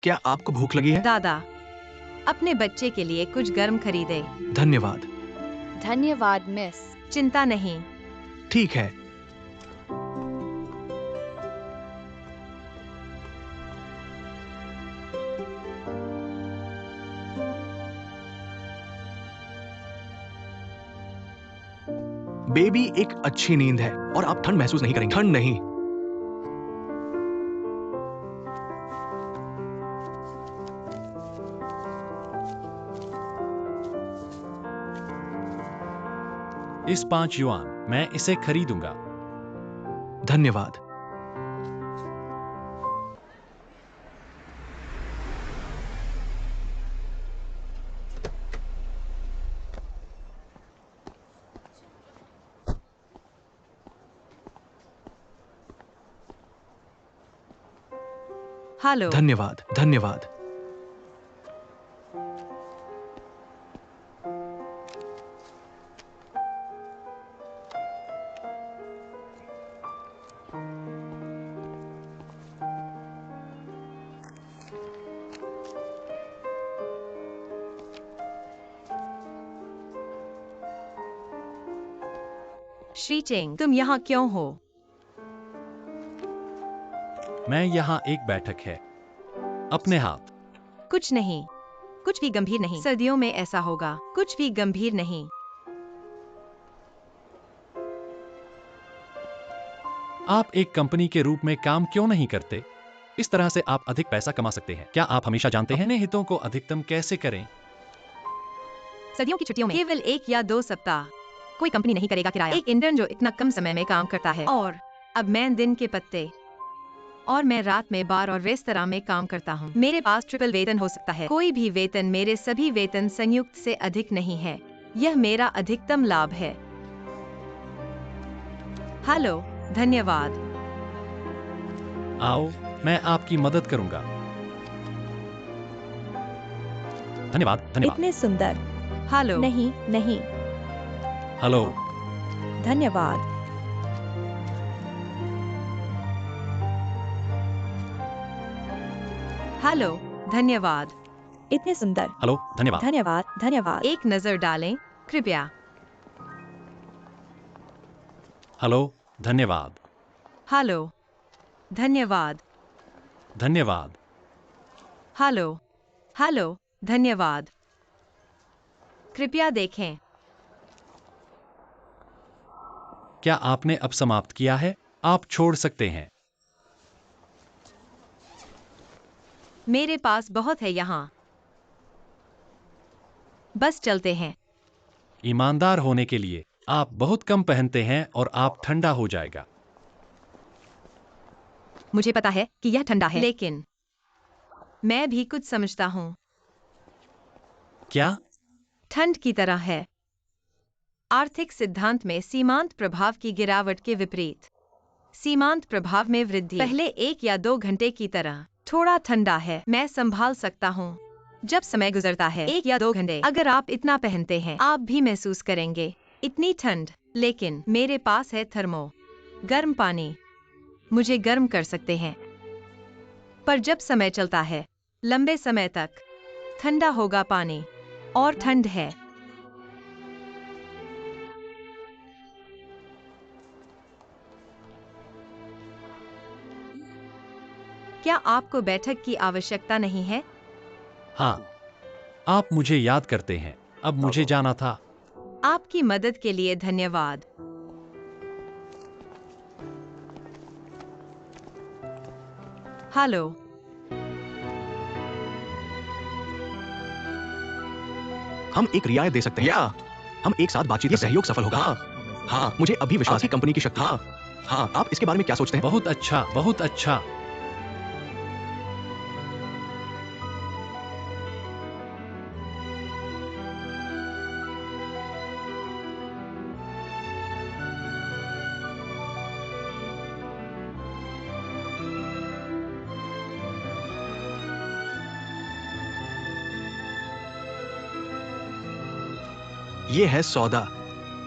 क्या आपको भूख लगी है? दादा, अपने बच्चे के लिए कुछ गर्म खरीदे। धन्यवाद। धन्यवाद मिस। चिंता नहीं। ठीक है। बेबी एक अच्छी नींद है और आप ठंड महसूस नहीं करेंगे। ठंड नहीं। इस 5 युआन, मैं इसे खरीदूंगा। धन्यवाद। हेलो। धन्यवाद। धन्यवाद। श्री चेंग, तुम यहाँ क्यों हो? मैं यहाँ एक बैठक है। अपने हाथ। कुछ नहीं, कुछ भी गंभीर नहीं। सर्दियों में ऐसा होगा। कुछ भी गंभीर नहीं। आप एक कंपनी के रूप में काम क्यों नहीं करते? इस तरह से आप अधिक पैसा कमा सकते हैं। क्या आप हमेशा जानते हैं अपने हितों को अधिकतम कैसे करें? सर्दियों की छुट्टियों में केवल 1 या 2 सप्ताह कोई कंपनी नहीं करेगा किराया। एक इंटर्न जो इतना कम समय में काम करता है। और अब मैं दिन के पत्ते और मैं रात में बार और रेस्तरां में काम करता हूँ। मेरे पास ट्रिपल वेतन हो सकता है। कोई भी वेतन मेरे सभी वेतन संयुक्त से अधिक नहीं है। यह मेरा अधिकतम लाभ है। हेलो, धन्यवाद। आओ, मैं आपकी मदद करूंगा। धन्यवाद। धन्यवाद। इतने सुंदर। हेलो। नहीं नहीं। हेलो। धन्यवाद। हेलो, धन्यवाद। इतने सुंदर। हेलो। धन्यवाद। धन्यवाद। धन्यवाद। एक नजर डालें, कृपया। हेलो। धन्यवाद। हेलो, धन्यवाद। धन्यवाद। हेलो, हेलो, धन्यवाद। कृपया देखें। क्या आपने अब समाप्त किया है? आप छोड़ सकते हैं। मेरे पास बहुत है यहाँ। बस चलते हैं। ईमानदार होने के लिए, आप बहुत कम पहनते हैं और आप ठंडा हो जाएगा। मुझे पता है कि यह ठंडा है, लेकिन मैं भी कुछ समझता हूँ। क्या? ठंड की तरह है। आर्थिक सिद्धांत में सीमांत प्रभाव की गिरावट के विपरीत सीमांत प्रभाव में वृद्धि पहले 1 या 2 घंटे की तरह थोड़ा ठंडा है। मैं संभाल सकता हूँ। जब समय गुजरता है 1 या 2 घंटे, अगर आप इतना पहनते हैं, आप भी महसूस करेंगे इतनी ठंड। लेकिन मेरे पास है थर्मो गर्म पानी। मुझे गर्म कर सकते हैं। पर जब समय चलता है, लंबे समय तक ठंडा होगा पानी। और ठंड है। क्या आपको बैठक की आवश्यकता नहीं है? हाँ, आप मुझे याद करते हैं। अब मुझे जाना था। आपकी मदद के लिए धन्यवाद। हेलो। हम एक रियायत दे सकते हैं या हम एक साथ बातचीत, ये सहयोग सफल होगा। हाँ, हाँ, मुझे अभी विश्वास है कंपनी की शक्ति। हाँ, हाँ, आप इसके बारे में क्या सोचते हैं? बहुत अच्छा, बहुत अच्छा। ये है सौदा।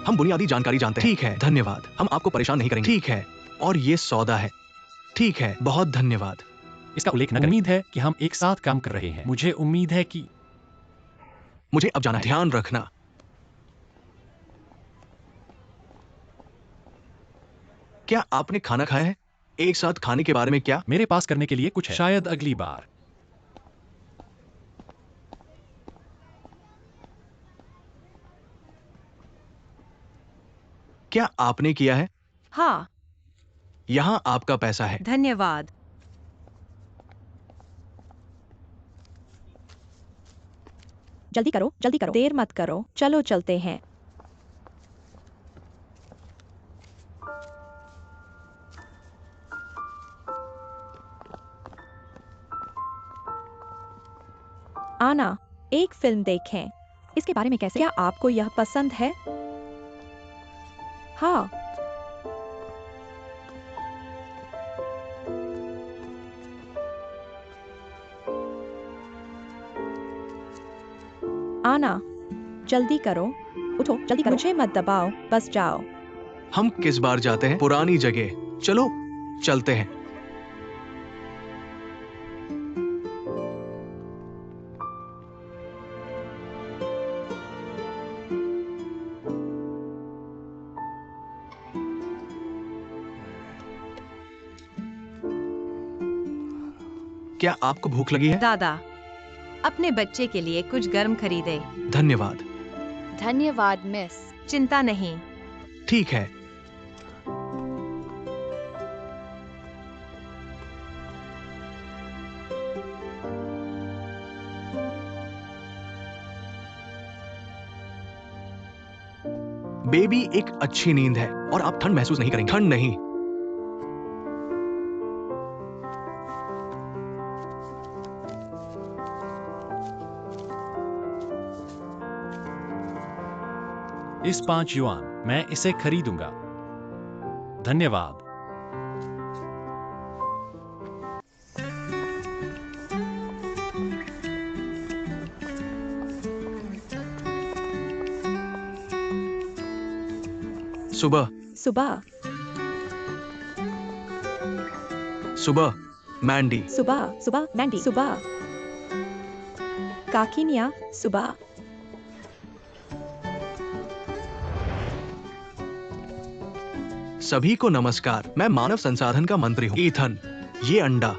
हम बुनियादी जानकारी जानते हैं। ठीक है, धन्यवाद। हम आपको परेशान नहीं करेंगे। ठीक है, और ये सौदा है। ठीक है, बहुत धन्यवाद। इसका उल्लेख न करें। उम्मीद है कि हम एक साथ काम कर रहे हैं। मुझे उम्मीद है कि मुझे अब जाना है। ध्यान रखना। क्या आपने खाना खाया है? एक साथ खाने के बारे में क्या? मेरे पास करने के लिए कुछ है। शायद अगली बार। क्या आपने किया है? हाँ, यहाँ आपका पैसा है। धन्यवाद। जल्दी करो, देर मत करो, चलो चलते हैं। आना, एक फिल्म देखें। इसके बारे में कैसे? क्या आपको यह पसंद है? हाँ। आना, जल्दी करो, उठो, जल्दी करो। मुझे मत दबाओ, बस जाओ। हम किस बार जाते हैं? पुरानी जगह। चलो चलते हैं। क्या आपको भूख लगी है? दादा, अपने बच्चे के लिए कुछ गर्म खरीदे। धन्यवाद। धन्यवाद मिस। चिंता नहीं। ठीक है। बेबी एक अच्छी नींद है और आप ठंड महसूस नहीं करेंगे। ठंड नहीं। इस 5 युआन, मैं इसे खरीदूंगा। धन्यवाद। सुबह सुबह, सुबह मैंडी। सुबह, मैंडी, सुबह। काकिनिया, सुबह। सभी को नमस्कार। मैं मानव संसाधन का मंत्री हूँ ईथन। ये अंडा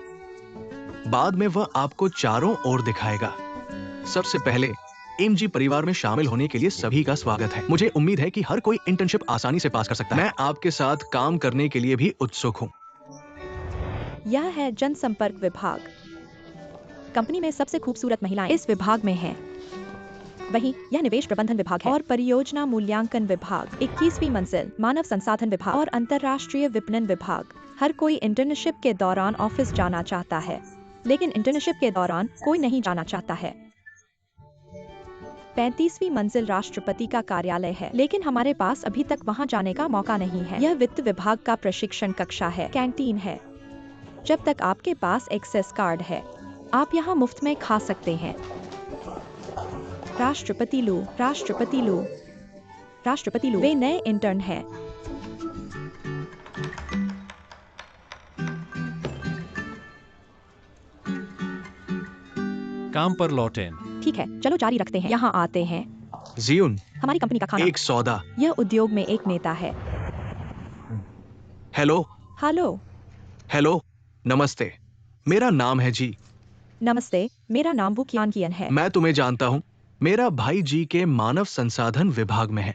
बाद में वह आपको चारों ओर दिखाएगा। सबसे पहले एमजी परिवार में शामिल होने के लिए सभी का स्वागत है। मुझे उम्मीद है कि हर कोई इंटर्नशिप आसानी से पास कर सकता है। मैं आपके साथ काम करने के लिए भी उत्सुक हूँ। यह है जनसंपर्क विभाग। कंपनी में सबसे खूबसूरत महिलाएं इस विभाग में हैं। वहीं यह निवेश प्रबंधन विभाग है और परियोजना मूल्यांकन विभाग, 21वीं मंजिल, मानव संसाधन विभाग और अंतर्राष्ट्रीय विपणन विभाग। हर कोई इंटर्नशिप के दौरान ऑफिस जाना चाहता है, लेकिन इंटर्नशिप के दौरान कोई नहीं जाना चाहता है। 35वीं मंजिल राष्ट्रपति का कार्यालय है, लेकिन हमारे पास अभी तक वहां जाने का मौका नहीं है। यह वित्त विभाग का प्रशिक्षण कक्षा है, कैंटीन है। जब तक आपके पास एक्सेस कार्ड है, आप यहाँ मुफ्त में खा सकते हैं। राष्ट्रपति लू, वे नए इंटर्न हैं। काम पर लौटें। ठीक है, चलो जारी रखते हैं। यहाँ आते हैं। जियुन, हमारी कंपनी का खाना। एक सौदा। यह उद्योग में एक नेता है। हेलो। हेलो। हेलो। नमस्ते। मेरा नाम है जी। नमस्ते, मेरा नाम वू कियान है। मैं तुम्हें जानता हूँ। मेरा भाई जी के मानव संसाधन विभाग में है।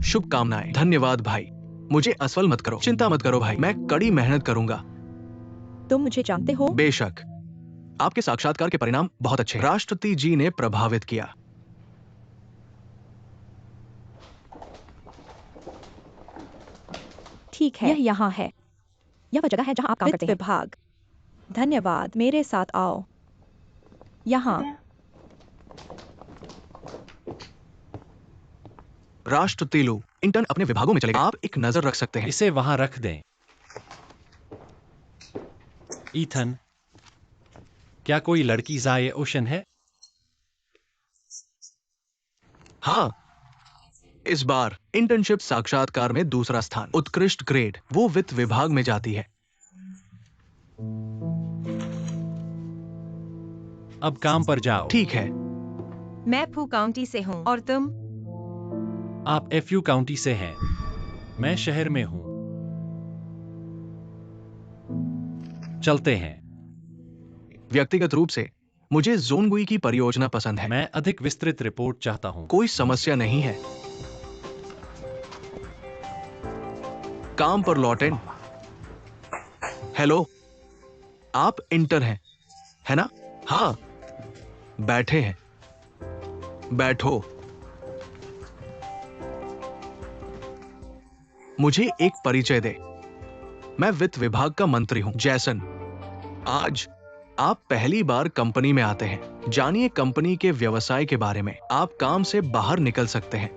शुभकामनाएं। धन्यवाद भाई। मुझे असफल मत करो। चिंता मत करो भाई, मैं कड़ी मेहनत करूंगा। तुम मुझे जानते हो? बेशक। आपके साक्षात्कार के परिणाम बहुत अच्छे हैं। राष्ट्रपति जी ने प्रभावित किया। ठीक है, यह यहाँ है। यह वह जगह है जहाँ आप काम करते हैं। विभाग। धन्यवाद, मेरे साथ आओ। यहाँ। राष्ट्रपति लो, इंटर्न अपने विभागों में चले गए। आप एक नजर रख सकते हैं। इसे वहां रख दें। ईथन, क्या कोई लड़की जाए ओशन है? हाँ, इस बार इंटर्नशिप साक्षात्कार में दूसरा स्थान, उत्कृष्ट ग्रेड। वो वित्त विभाग में जाती है। अब काम पर जाओ। ठीक है। मैं फू काउंटी से हूँ और तुम? आप एफयू काउंटी से हैं। मैं शहर में हूँ। चलते हैं। व्यक्तिगत रूप से मुझे जोनगुई की परियोजना पसंद है। मैं अधिक विस्तृत रिपोर्ट चाहता हूँ। कोई समस्या नहीं है। काम पर लौटें। हेलो, आप इंटर्न हैं, है ना? हाँ, बैठे हैं। बैठो। मुझे एक परिचय दे। मैं वित्त विभाग का मंत्री हूं, जैसन। आज आप पहली बार कंपनी में आते हैं। जानिए कंपनी के व्यवसाय के बारे में। आप काम से बाहर निकल सकते हैं।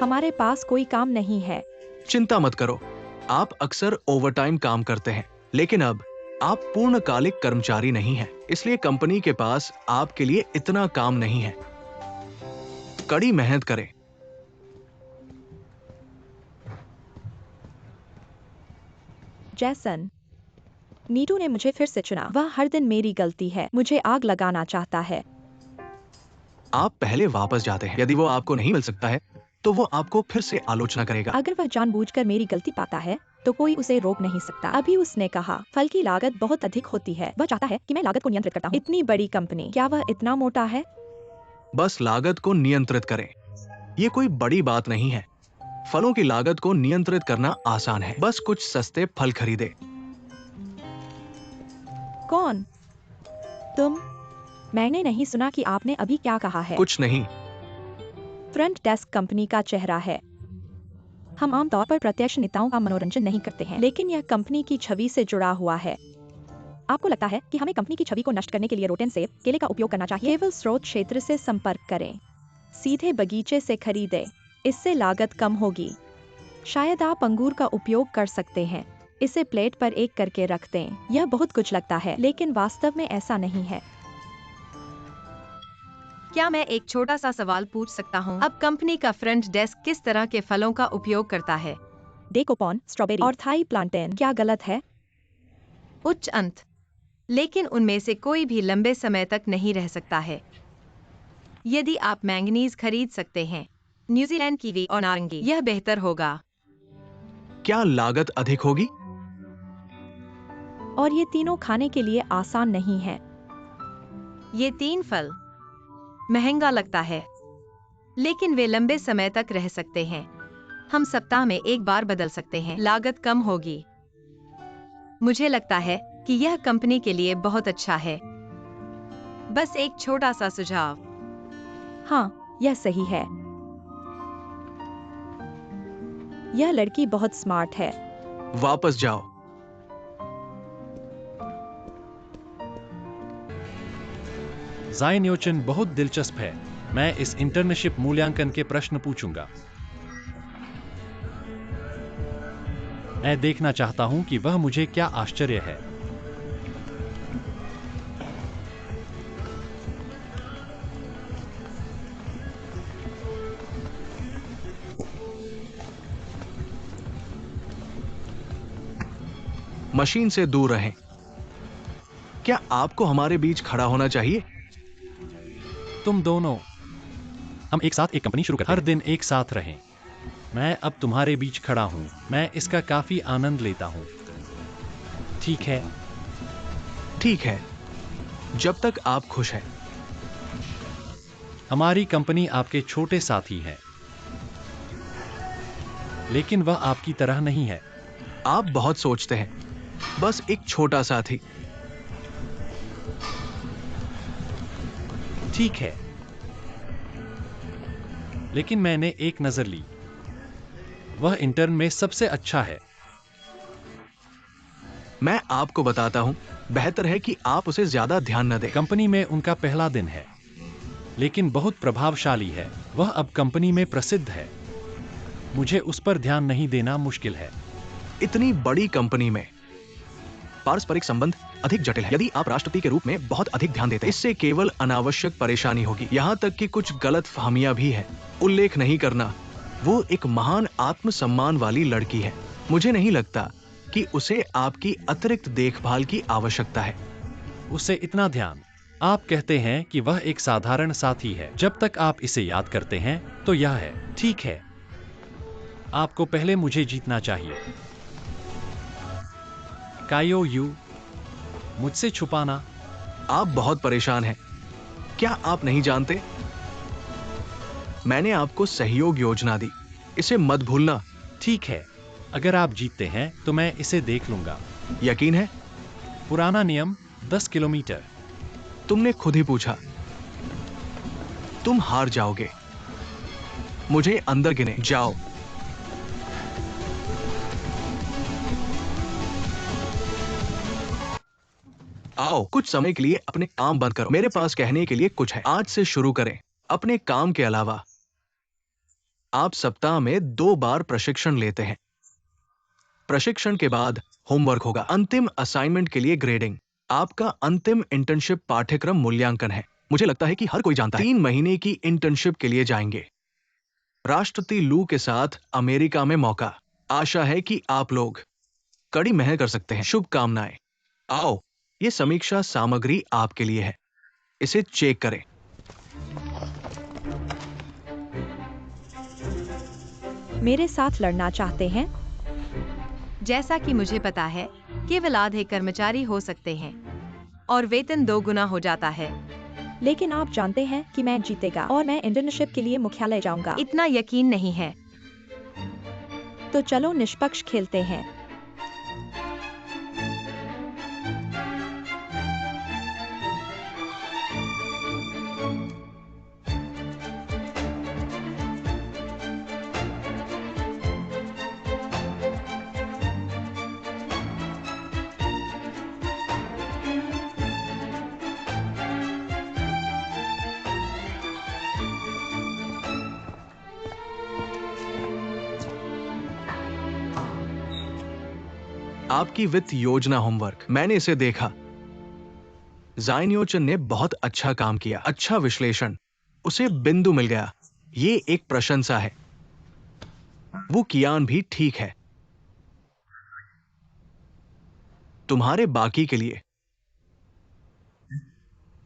हमारे पास कोई काम नहीं है। चिंता मत करो। आप अक्सर ओवरटाइम काम करते हैं, लेकिन अब आप पूर्णकालिक कर्मचारी नहीं हैं, इसलिए कंपनी के पास आपके लिए इतना काम नहीं है। कड़ी मेहनत करें। जैसन, नीटू ने मुझे फिर से चुना। वह हर दिन मेरी गलती है। मुझे आग लगाना चाहता है। आप पहले वापस जाते हैं। यदि वो आपको नहीं मिल सकता है, तो वो आपको फिर से आलोचना करेगा। अगर वह जानबूझकर मेरी गलती पाता है तो कोई उसे रोक नहीं सकता। अभी उसने कहा, फल की लागत बहुत अधिक होती है। वह चाहता है कि मैं लागत को नियंत्रित करता हूँ। इतनी बड़ी कंपनी, क्या वह इतना मोटा है? बस लागत को नियंत्रित करें। ये कोई बड़ी बात नहीं है। फलों की लागत को नियंत्रित करना आसान है। बस कुछ सस्ते फल खरीदे। कौन? तुम? मैंने नहीं सुना कि आपने अभी क्या कहा है। कुछ नहीं। फ्रंट डेस्क कंपनी का चेहरा है। हम आमतौर पर प्रत्यक्ष नेताओं का मनोरंजन नहीं करते हैं, लेकिन यह कंपनी की छवि से जुड़ा हुआ है। आपको लगता है कि हमें कंपनी की छवि को नष्ट करने के लिए रोटेन सेब, केले का उपयोग करना चाहिए? केवल स्रोत क्षेत्र से संपर्क करें। सीधे बगीचे से खरीदें। इससे लागत कम होगी। शायद आप अंगूर का उपयोग कर सकते हैं। इसे प्लेट पर एक करके रख दें। यह बहुत कुछ लगता है, लेकिन वास्तव में ऐसा नहीं है। क्या मैं एक छोटा सा सवाल पूछ सकता हूँ? अब कंपनी का फ्रंट डेस्क किस तरह के फलों का उपयोग करता है? डेकोपॉन, स्ट्रॉबेरी और थाई प्लांटेन। क्या गलत है? उच्च अंत, लेकिन उनमें से कोई भी लंबे समय तक नहीं रह सकता है। यदि आप मैंगनीज खरीद सकते हैं, न्यूजीलैंड कीवी और नारंगी, यह बेहतर होगा। क्या लागत अधिक होगी? और ये तीनों खाने के लिए आसान नहीं है। ये 3 फल महंगा लगता है, लेकिन वे लंबे समय तक रह सकते हैं। हम सप्ताह में एक बार बदल सकते हैं। लागत कम होगी। मुझे लगता है कि यह कंपनी के लिए बहुत अच्छा है। बस एक छोटा सा सुझाव। हाँ, यह सही है। यह लड़की बहुत स्मार्ट है। वापस जाओ। जायन्योचन बहुत दिलचस्प है। मैं इस इंटर्नशिप मूल्यांकन के प्रश्न पूछूंगा। मैं देखना चाहता हूं कि वह मुझे क्या आश्चर्य है। मशीन से दूर रहें। क्या आपको हमारे बीच खड़ा होना चाहिए? तुम दोनों, हम एक साथ एक कंपनी शुरू करते हैं। हर दिन एक साथ रहें। मैं अब तुम्हारे बीच खड़ा हूं। मैं इसका काफी आनंद लेता हूं। ठीक है? ठीक है, जब तक आप खुश हैं। हमारी कंपनी आपके छोटे साथी है, लेकिन वह आपकी तरह नहीं है। आप बहुत सोचते हैं। बस एक छोटा साथी। ठीक है, लेकिन मैंने एक नजर ली। वह इंटर्न में सबसे अच्छा है। मैं आपको बताता हूं, बेहतर है कि आप उसे ज्यादा ध्यान न दें। कंपनी में उनका पहला दिन है, लेकिन बहुत प्रभावशाली है। वह अब कंपनी में प्रसिद्ध है। मुझे उस पर ध्यान नहीं देना मुश्किल है। इतनी बड़ी कंपनी में पारस्परिक संबंध अधिक जटिल है। यदि आप राष्ट्रपति के रूप में बहुत अधिक ध्यान देते हैं, इससे केवल अनावश्यक परेशानी होगी। यहाँ तक कि कुछ गलत फहमियां भी है। उल्लेख नहीं करना, वो एक महान आत्मसम्मान वाली लड़की है। मुझे नहीं लगता कि उसे आपकी अतिरिक्त देखभाल की आवश्यकता है। उससे इतना ध्यान। आप कहते हैं कि वह एक साधारण साथी है। जब तक आप इसे याद करते हैं तो यह है। ठीक है, आपको पहले मुझे जीतना चाहिए। कायो यू, मुझसे छुपाना। आप बहुत परेशान हैं। क्या आप नहीं जानते? मैंने आपको सहयोग योजना दी, इसे मत भूलना। ठीक है, अगर आप जीतते हैं तो मैं इसे देख लूंगा। यकीन है? पुराना नियम 10 किलोमीटर। तुमने खुद ही पूछा। तुम हार जाओगे। मुझे अंदर गिने जाओ। आओ, कुछ समय के लिए अपने काम बंद करो। मेरे पास कहने के लिए कुछ है। आज से शुरू करें। अपने काम के अलावा आप सप्ताह में 2 बार प्रशिक्षण लेते हैं। प्रशिक्षण के बाद होमवर्क होगा। अंतिम असाइनमेंट के लिए ग्रेडिंग। आपका अंतिम इंटर्नशिप पाठ्यक्रम मूल्यांकन है। मुझे लगता है कि हर कोई जानता है। 3 महीने की इंटर्नशिप के लिए जाएंगे। राष्ट्रपति लू के साथ अमेरिका में मौका। आशा है कि आप लोग कड़ी मेहनत कर सकते हैं। शुभकामनाएं। आओ, ये समीक्षा सामग्री आपके लिए है। इसे चेक करें। मेरे साथ लड़ना चाहते हैं? जैसा कि मुझे पता है, केवल आधे कर्मचारी हो सकते हैं और वेतन 2 गुना हो जाता है। लेकिन आप जानते हैं कि मैं जीतेगा और मैं इंटर्नशिप के लिए मुख्यालय जाऊंगा। इतना यकीन नहीं है। तो चलो निष्पक्ष खेलते हैं। आपकी वित्त योजना होमवर्क, मैंने इसे देखा। जायन्योचन ने बहुत अच्छा काम किया। अच्छा विश्लेषण। उसे बिंदु मिल गया। ये एक प्रशंसा है। वो कियान भी ठीक है। तुम्हारे बाकी के लिए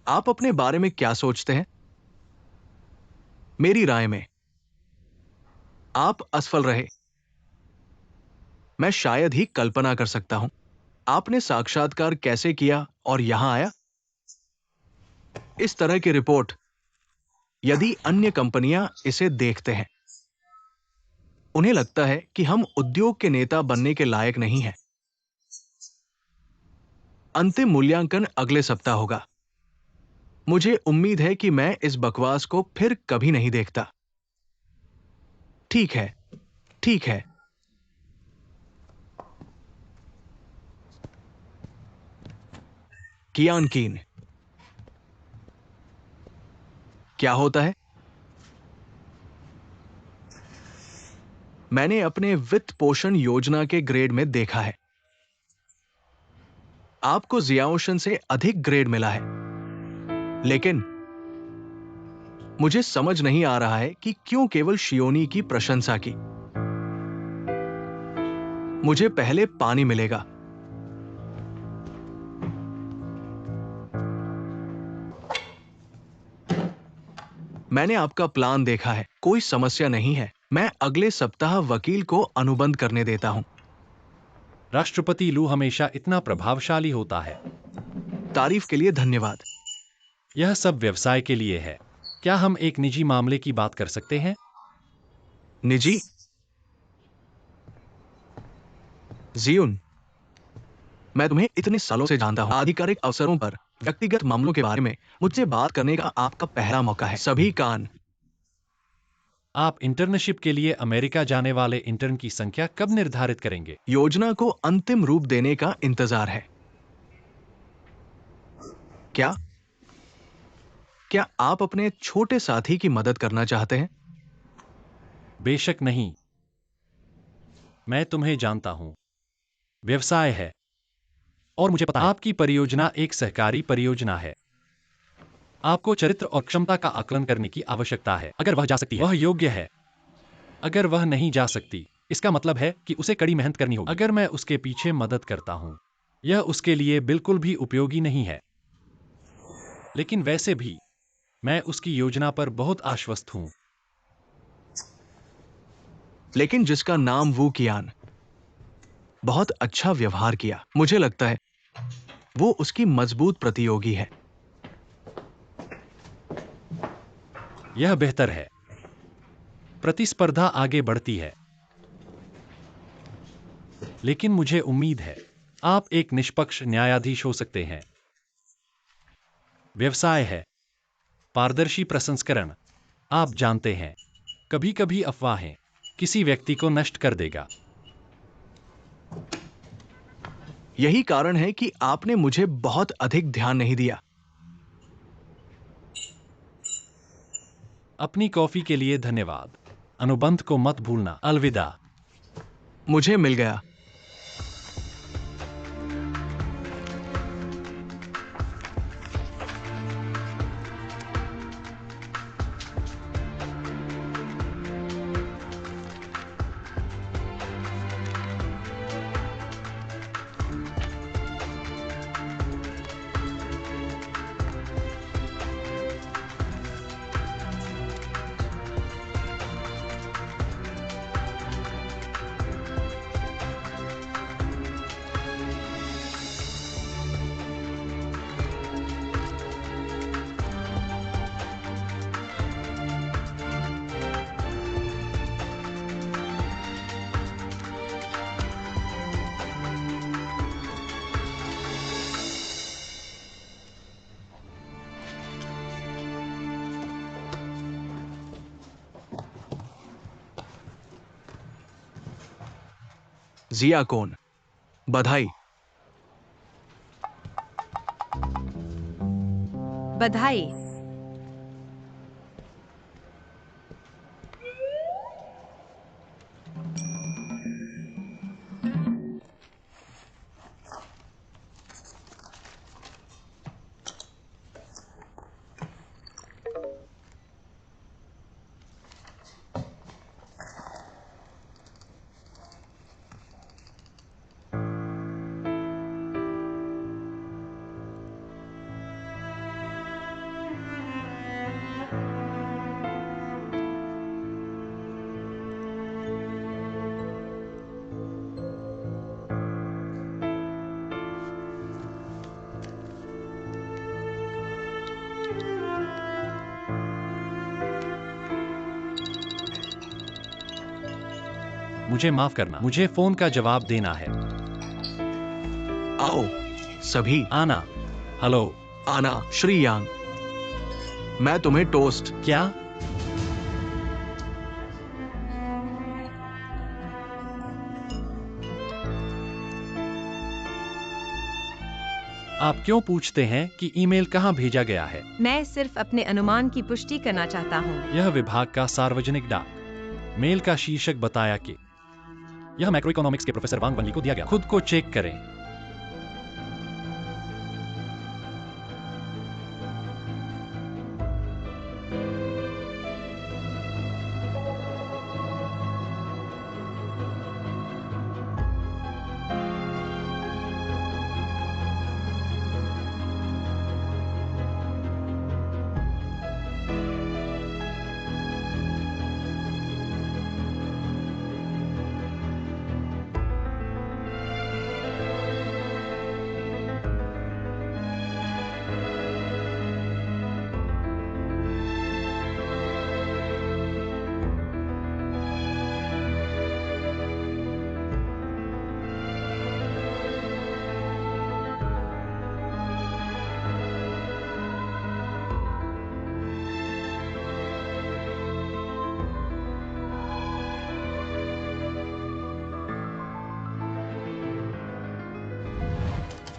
आप अपने बारे में क्या सोचते हैं? मेरी राय में आप असफल रहे। मैं शायद ही कल्पना कर सकता हूं। आपने साक्षात्कार कैसे किया और यहां आया? इस तरह की रिपोर्ट, यदि अन्य कंपनियां इसे देखते हैं, उन्हें लगता है कि हम उद्योग के नेता बनने के लायक नहीं हैं। अंतिम मूल्यांकन अगले सप्ताह होगा। मुझे उम्मीद है कि मैं इस बकवास को फिर कभी नहीं देखता। ठीक है, ठीक है। कियान कीन, क्या होता है? मैंने अपने वित्त पोषण योजना के ग्रेड में देखा है। आपको जियाओशन से अधिक ग्रेड मिला है, लेकिन मुझे समझ नहीं आ रहा है कि क्यों केवल शियोनी की प्रशंसा की। मुझे पहले पानी मिलेगा। मैंने आपका प्लान देखा है। कोई समस्या नहीं है। मैं अगले सप्ताह वकील को अनुबंध करने देता हूं। राष्ट्रपति लू हमेशा इतना प्रभावशाली होता है। तारीफ के लिए धन्यवाद। यह सब व्यवसाय के लिए है। क्या हम एक निजी मामले की बात कर सकते हैं? निजी? जियुन, मैं तुम्हें इतने सालों से जानता हूं। आधिकारिक अवसरों पर व्यक्तिगत मामलों के बारे में मुझसे बात करने का आपका पहला मौका है। सभी कान। आप इंटर्नशिप के लिए अमेरिका जाने वाले इंटर्न की संख्या कब निर्धारित करेंगे? योजना को अंतिम रूप देने का इंतजार है। क्या क्या आप अपने छोटे साथी की मदद करना चाहते हैं? बेशक नहीं। मैं तुम्हें जानता हूं। व्यवसाय है और मुझे पता है आपकी परियोजना एक सहकारी परियोजना है। आपको चरित्र और क्षमता का आकलन करने की आवश्यकता है। अगर वह जा सकती है, वह योग्य है। अगर वह नहीं जा सकती, इसका मतलब है कि उसे कड़ी मेहनत करनी होगी। अगर मैं उसके पीछे मदद करता हूं, यह उसके लिए बिल्कुल भी उपयोगी नहीं है। लेकिन वैसे भी मैं उसकी योजना पर बहुत आश्वस्त हूं। लेकिन जिसका नाम वू कियान बहुत अच्छा व्यवहार किया, मुझे लगता है वो उसकी मजबूत प्रतियोगी है। यह बेहतर है। प्रतिस्पर्धा आगे बढ़ती है, लेकिन मुझे उम्मीद है आप एक निष्पक्ष न्यायाधीश हो सकते हैं। व्यवसाय है, पारदर्शी प्रसंस्करण। आप जानते हैं, कभी-कभी अफवाहें किसी व्यक्ति को नष्ट कर देगा। यही कारण है कि आपने मुझे बहुत अधिक ध्यान नहीं दिया। अपनी कॉफी के लिए धन्यवाद। अनुबंध को मत भूलना। अलविदा। मुझे मिल गया। जिया कौन? बधाई। बधाई। मुझे माफ करना, मुझे फोन का जवाब देना है। आओ सभी। आना। हेलो। आना। श्री यांग, मैं तुम्हें टोस्ट। क्या? आप क्यों पूछते हैं कि ईमेल कहां भेजा गया है? मैं सिर्फ अपने अनुमान की पुष्टि करना चाहता हूँ। यह विभाग का सार्वजनिक डाक मेल का शीर्षक बताया कि यह मैक्रो इकोनॉमिक्स के प्रोफेसर वांग वनली को दिया गया। खुद को चेक करें।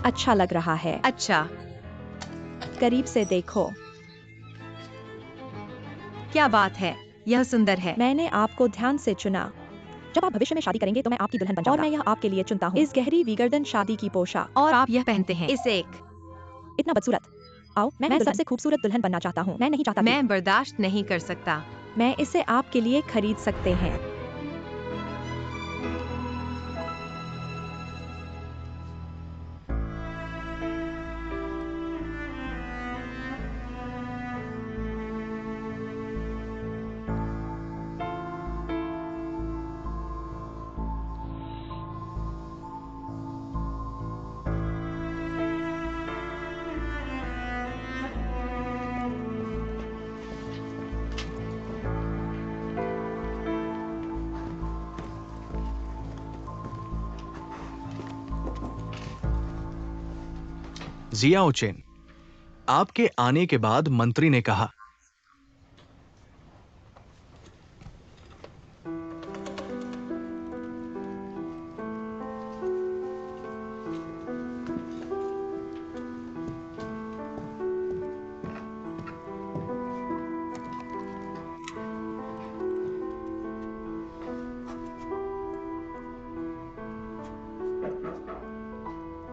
अच्छा लग रहा है। अच्छा, करीब से देखो। क्या बात है, यह सुंदर है। मैंने आपको ध्यान से चुना। जब आप भविष्य में शादी करेंगे तो मैं आपकी दुल्हन बन जाऊंगा। और मैं यह आपके लिए चुनता हूँ। इस गहरी विगर्दन शादी की पोशाक। और आप यह पहनते हैं इसे एक। इतना बदसूरत। आओ, मैं सबसे खूबसूरत दुल्हन बनना चाहता हूँ। मैं नहीं चाहता कि मैं बर्दाश्त नहीं कर सकता। मैं इसे आपके लिए खरीद सकते हैं। जियाओ चेन, आपके आने के बाद मंत्री ने कहा,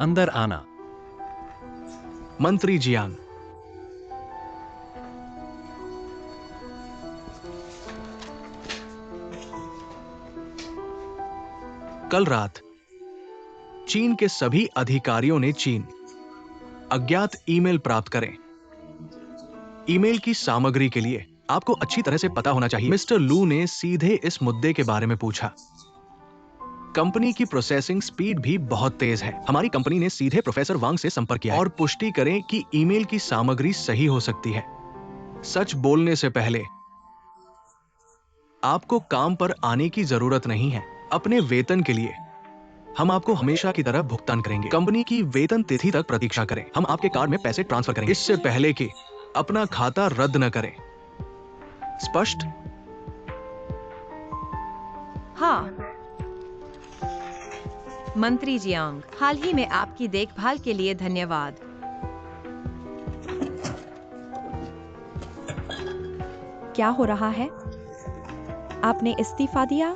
अंदर आना। मंत्री जियांग, कल रात चीन के सभी अधिकारियों ने चीन अज्ञात ईमेल प्राप्त करें। ईमेल की सामग्री के लिए आपको अच्छी तरह से पता होना चाहिए। मिस्टर लू ने सीधे इस मुद्दे के बारे में पूछा। कंपनी की प्रोसेसिंग स्पीड भी बहुत तेज है। हमारी कंपनी ने सीधे प्रोफेसर वांग से संपर्क किया और पुष्टि करें कि ईमेल की सामग्री सही हो सकती है। सच बोलने से पहले आपको काम पर आने की जरूरत नहीं है। अपने वेतन के लिए हम आपको हमेशा की तरह भुगतान करेंगे। कंपनी की वेतन तिथि तक प्रतीक्षा करें। हम आपके कार्ड में पैसे ट्रांसफर करेंगे इससे पहले कि अपना खाता रद्द न करें। स्पष्ट? हाँ। मंत्री जियांग, हाल ही में आपकी देखभाल के लिए धन्यवाद। क्या हो रहा है? आपने इस्तीफा दिया?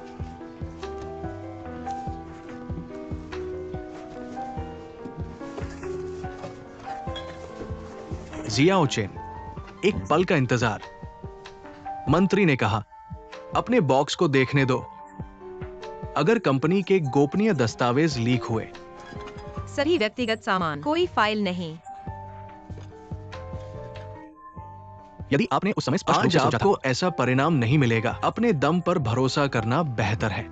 जियाओ चेन, एक पल का इंतजार। मंत्री ने कहा, अपने बॉक्स को देखने दो। अगर कंपनी के गोपनीय दस्तावेज लीक हुए, सभी व्यक्तिगत सामान, कोई फाइल नहीं। यदि आपने उस समय स्पष्ट रूप से सोचा था, आपको ऐसा परिणाम नहीं मिलेगा। अपने दम पर भरोसा करना बेहतर है।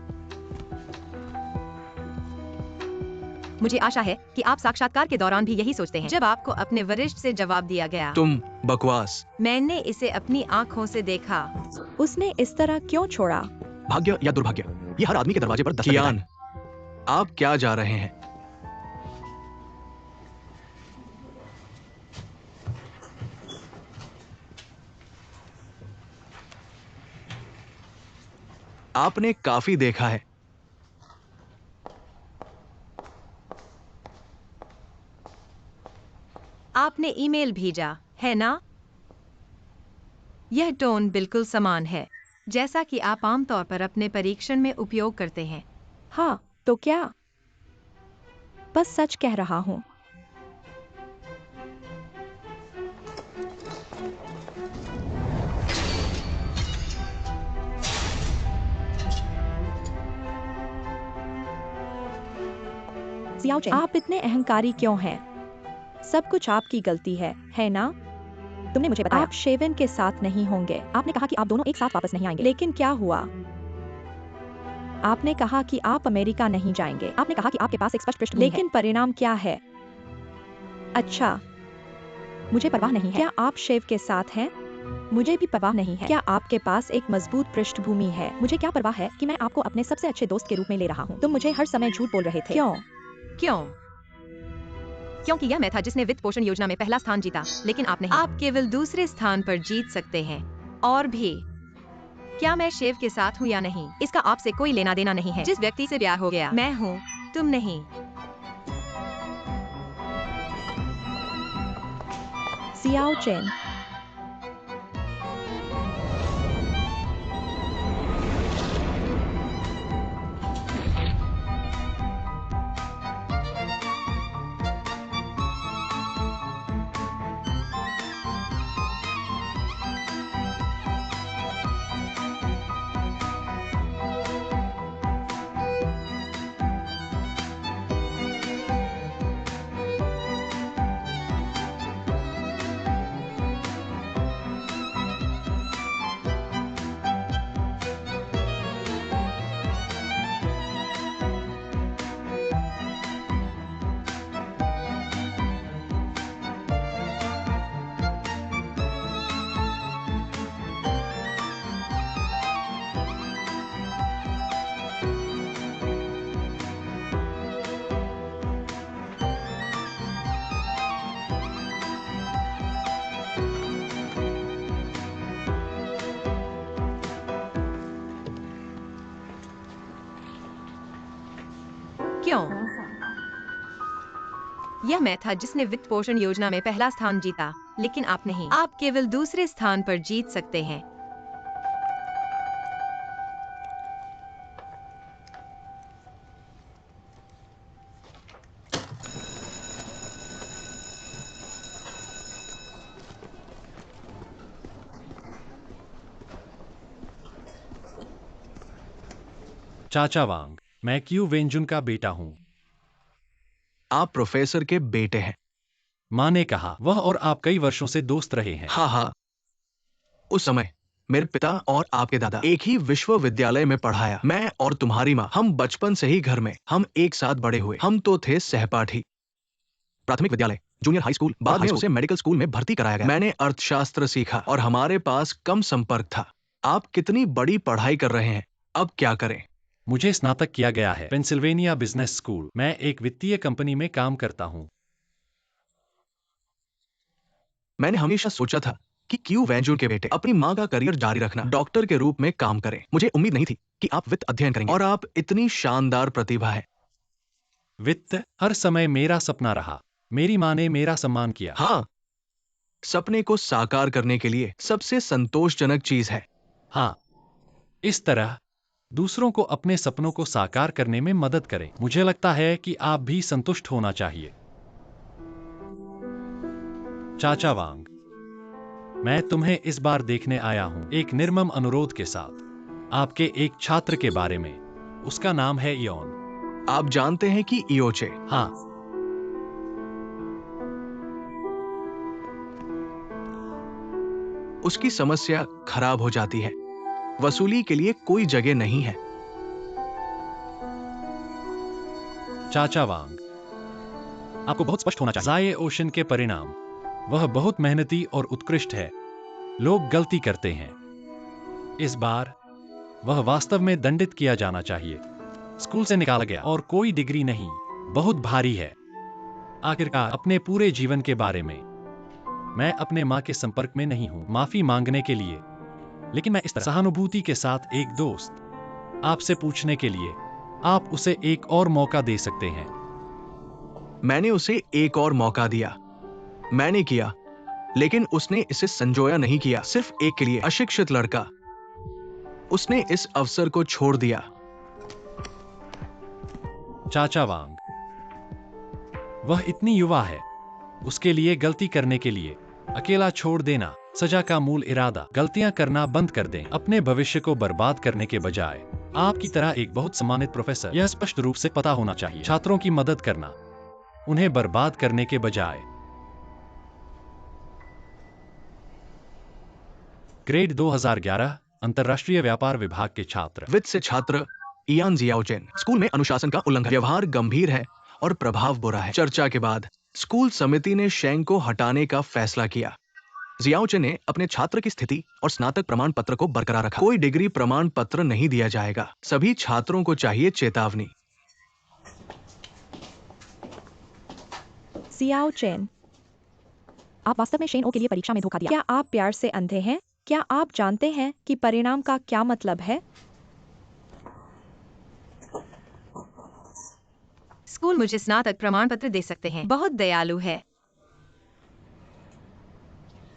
मुझे आशा है कि आप साक्षात्कार के दौरान भी यही सोचते हैं। जब आपको अपने वरिष्ठ से जवाब दिया गया, तुम बकवास। मैंने इसे अपनी आंखों से देखा। उसने इस तरह क्यों छोड़ा? भाग्य या दुर्भाग्य, ये हर आदमी के दरवाजे पर दस्तक देता है। आप क्या जा रहे हैं? आपने काफी देखा है। आपने ईमेल भेजा है ना? यह टोन बिल्कुल समान है जैसा कि आप आमतौर पर अपने परीक्षण में उपयोग करते हैं। हाँ, तो क्या? बस सच कह रहा हूँ। जियाओ चेन, आप इतने अहंकारी क्यों हैं? सब कुछ आपकी गलती है ना? तुमने मुझे बताया आप शेवन के साथ नहीं होंगे। आपने कहा कि आप दोनों एक साथ वापस नहीं आएंगे। लेकिन क्या हुआ? आपने कहा कि आप अमेरिका नहीं जाएंगे। आपने कहा कि आपके पास एक स्पष्ट पृष्ठभूमि है। लेकिन परिणाम क्या है? अच्छा, मुझे परवाह नहीं है। क्या आप शेव के साथ हैं? मुझे भी परवाह नहीं है। क्या आपके पास एक मजबूत पृष्ठभूमि है? मुझे क्या परवाह है कि मैं आपको अपने सबसे अच्छे दोस्त के रूप में ले रहा हूँ। तुम मुझे हर समय झूठ बोल रहे थे। क्यों? क्योंकि यह मैं था जिसने वित्त पोषण योजना में पहला स्थान जीता, लेकिन आप नहीं। आप केवल दूसरे स्थान पर जीत सकते हैं। और भी, क्या मैं शेव के साथ हूँ या नहीं, इसका आपसे कोई लेना देना नहीं है। जिस व्यक्ति से प्यार हो गया, मैं हूँ, तुम नहीं। जियाओ चेन, क्यों? यह मैं था जिसने वित्त पोषण योजना में पहला स्थान जीता, लेकिन आप नहीं। आप केवल दूसरे स्थान पर जीत सकते हैं। चाचा वांग, मैं क्यू वेंजुन का बेटा हूँ। आप प्रोफेसर के बेटे हैं। माँ ने कहा। वह और आप कई वर्षों से दोस्त रहे हैं। हाँ हाँ, उस समय मेरे पिता और आपके दादा एक ही विश्वविद्यालय में पढ़ाया। मैं और तुम्हारी माँ, हम बचपन से ही घर में हम एक साथ बड़े हुए। हम तो थे सहपाठी। प्राथमिक विद्यालय, जूनियर हाई स्कूल, बाद में उसे मेडिकल स्कूल में भर्ती कराया गया। मैंने अर्थशास्त्र सीखा और हमारे पास कम संपर्क था। आप कितनी बड़ी पढ़ाई कर रहे हैं, अब क्या करें? मुझे स्नातक किया गया है पेंसिल्वेनिया बिजनेस स्कूल। मैं एक वित्तीय कंपनी में काम करता हूँ। मैंने हमेशा सोचा था कि क्यू वेंजुन के बेटे अपनी माँ का करियर जारी रखना, डॉक्टर के रूप में काम करें। मुझे उम्मीद नहीं थी कि आप वित्त अध्ययन करेंगे और आप इतनी शानदार प्रतिभा है। वित्त हर समय मेरा सपना रहा। मेरी माँ ने मेरा सम्मान किया। हाँ, सपने को साकार करने के लिए सबसे संतोषजनक चीज है। हाँ, इस तरह दूसरों को अपने सपनों को साकार करने में मदद करें। मुझे लगता है कि आप भी संतुष्ट होना चाहिए। चाचा वांग, मैं तुम्हें इस बार देखने आया हूं एक निर्मम अनुरोध के साथ, आपके एक छात्र के बारे में। उसका नाम है इयोन। आप जानते हैं कि इयोचे? हाँ, उसकी समस्या खराब हो जाती है। वसूली के लिए कोई जगह नहीं है। चाचा वांग, आपको बहुत स्पष्ट होना चाहिए। जाये ओशन के परिणाम, वह बहुत मेहनती और उत्कृष्ट है। लोग गलती करते हैं। इस बार वह वास्तव में दंडित किया जाना चाहिए। स्कूल से निकाला गया और कोई डिग्री नहीं, बहुत भारी है। आखिरकार अपने पूरे जीवन के बारे में। मैं अपने माँ के संपर्क में नहीं हूँ माफी मांगने के लिए, लेकिन मैं इस तरह सहानुभूति के साथ एक दोस्त आपसे पूछने के लिए, आप उसे एक और मौका दे सकते हैं। मैंने उसे एक और मौका दिया। मैंने किया, लेकिन उसने इसे संजोया नहीं किया। सिर्फ एक के लिए, अशिक्षित लड़का। उसने इस अवसर को छोड़ दिया। चाचा वांग, वह इतनी युवा है। उसके लिए गलती करने के लिए अकेला छोड़ देना सजा का मूल इरादा। गलतियां करना बंद कर दें, अपने भविष्य को बर्बाद करने के बजाय। आपकी तरह एक बहुत सम्मानित प्रोफेसर, यह स्पष्ट रूप से पता होना चाहिए। छात्रों की मदद करना, उन्हें बर्बाद करने के बजाय। ग्रेड 2011 अंतर्राष्ट्रीय व्यापार विभाग के छात्र। वित्त से छात्र इयान जियाओचेन। स्कूल में अनुशासन का उल्लंघन, व्यवहार गंभीर है और प्रभाव बुरा है। चर्चा के बाद स्कूल समिति ने शेंग को हटाने का फैसला किया। जियाओचेन ने अपने छात्र की स्थिति और स्नातक प्रमाण पत्र को बरकरार रखा। कोई डिग्री प्रमाण पत्र नहीं दिया जाएगा। सभी छात्रों को चाहिए चेतावनी। सियाओ चेन, आप वास्तव में शेन ओ के लिए परीक्षा में धोखा दिया। क्या आप प्यार से अंधे हैं? क्या आप जानते हैं कि परिणाम का क्या मतलब है? स्कूल मुझे स्नातक प्रमाण पत्र दे सकते हैं। बहुत दयालु है।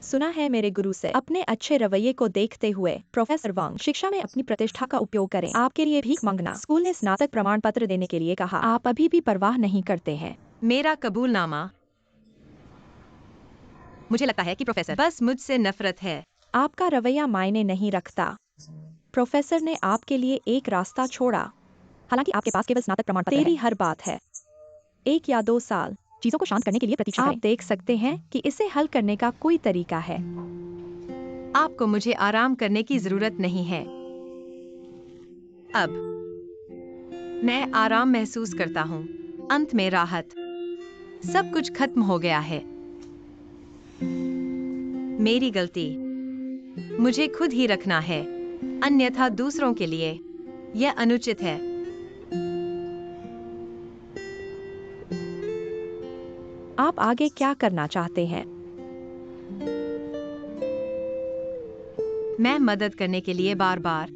सुना है मेरे गुरु से। अपने अच्छे रवैये को देखते हुए प्रोफेसर वांग, शिक्षा में अपनी प्रतिष्ठा का उपयोग करें। आपके लिए भीख मांगना। स्कूल ने स्नातक प्रमाण पत्र देने के लिए कहा। आप अभी भी परवाह नहीं करते हैं। मेरा कबूलनामा। मुझे लगता है कि प्रोफेसर बस मुझसे नफरत है। आपका रवैया मायने नहीं रखता। प्रोफेसर ने आपके लिए एक रास्ता छोड़ा, हालांकि आपके पास केवल स्नातक प्रमाण पत्र है। तेरी हर बात है। 1 या 2 साल चीजों को शांत करने के लिए प्रतीक्षा करें। आप देख सकते हैं कि इसे हल करने का कोई तरीका है। आपको मुझे आराम करने की जरूरत नहीं है। अब मैं आराम महसूस करता हूँ। अंत में राहत। सब कुछ खत्म हो गया है। मेरी गलती। मुझे खुद ही रखना है, अन्यथा दूसरों के लिए यह अनुचित है। आप आगे क्या करना चाहते हैं? मैं मदद करने के लिए बार बार।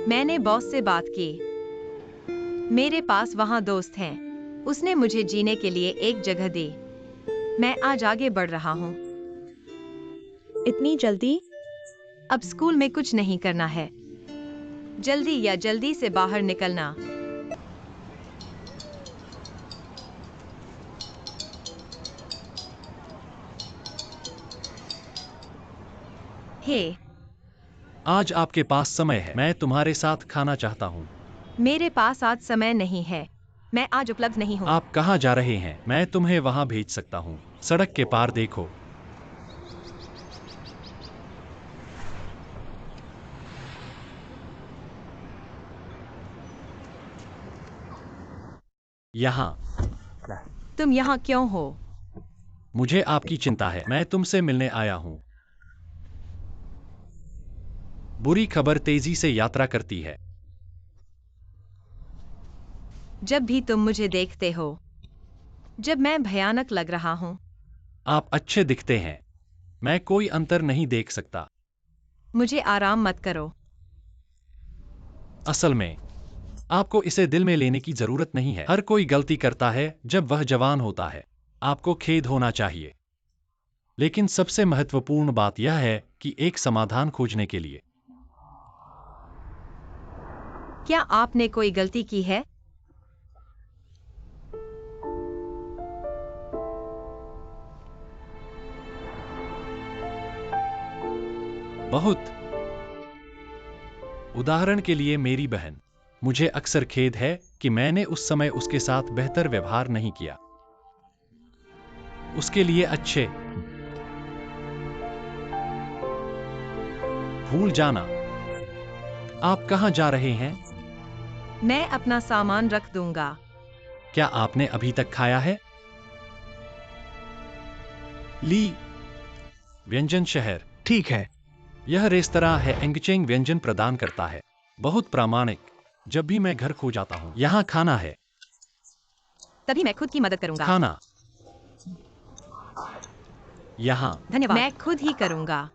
मैंने बॉस से बात की। मेरे पास वहाँ दोस्त हैं। उसने मुझे जीने के लिए एक जगह दी। मैं आज आगे बढ़ रहा हूँ। इतनी जल्दी? अब स्कूल में कुछ नहीं करना है। जल्दी या जल्दी से बाहर निकलना। हे, आज आपके पास समय है। मैं तुम्हारे साथ खाना चाहता हूँ। मेरे पास आज समय नहीं है। मैं आज उपलब्ध नहीं हूँ। आप कहाँ जा रहे हैं? मैं तुम्हें वहाँ भेज सकता हूँ। सड़क के पार देखो। यहाँ। तुम यहाँ क्यों हो? मुझे आपकी चिंता है। मैं तुमसे मिलने आया हूँ। बुरी खबर तेजी से यात्रा करती है। जब भी तुम मुझे देखते हो, जब मैं भयानक लग रहा हूँ। आप अच्छे दिखते हैं। मैं कोई अंतर नहीं देख सकता। मुझे आराम मत करो। असल में आपको इसे दिल में लेने की जरूरत नहीं है। हर कोई गलती करता है जब वह जवान होता है। आपको खेद होना चाहिए। लेकिन सबसे महत्वपूर्ण बात यह है कि एक समाधान खोजने के लिए। क्या आपने कोई गलती की है? बहुत। उदाहरण के लिए मेरी बहन। मुझे अक्सर खेद है कि मैंने उस समय उसके साथ बेहतर व्यवहार नहीं किया। उसके लिए अच्छे। भूल जाना। आप कहाँ जा रहे हैं? मैं अपना सामान रख दूंगा। क्या आपने अभी तक खाया है? ली। व्यंजन शहर। ठीक है। यह रेस्तरां है एंगचेंग व्यंजन प्रदान करता है। बहुत प्रामाणिक। जब भी मैं घर खो जाता हूँ यहाँ खाना है। तभी मैं खुद की मदद करूंगा। खाना यहाँ। धन्यवाद। मैं खुद ही करूंगा।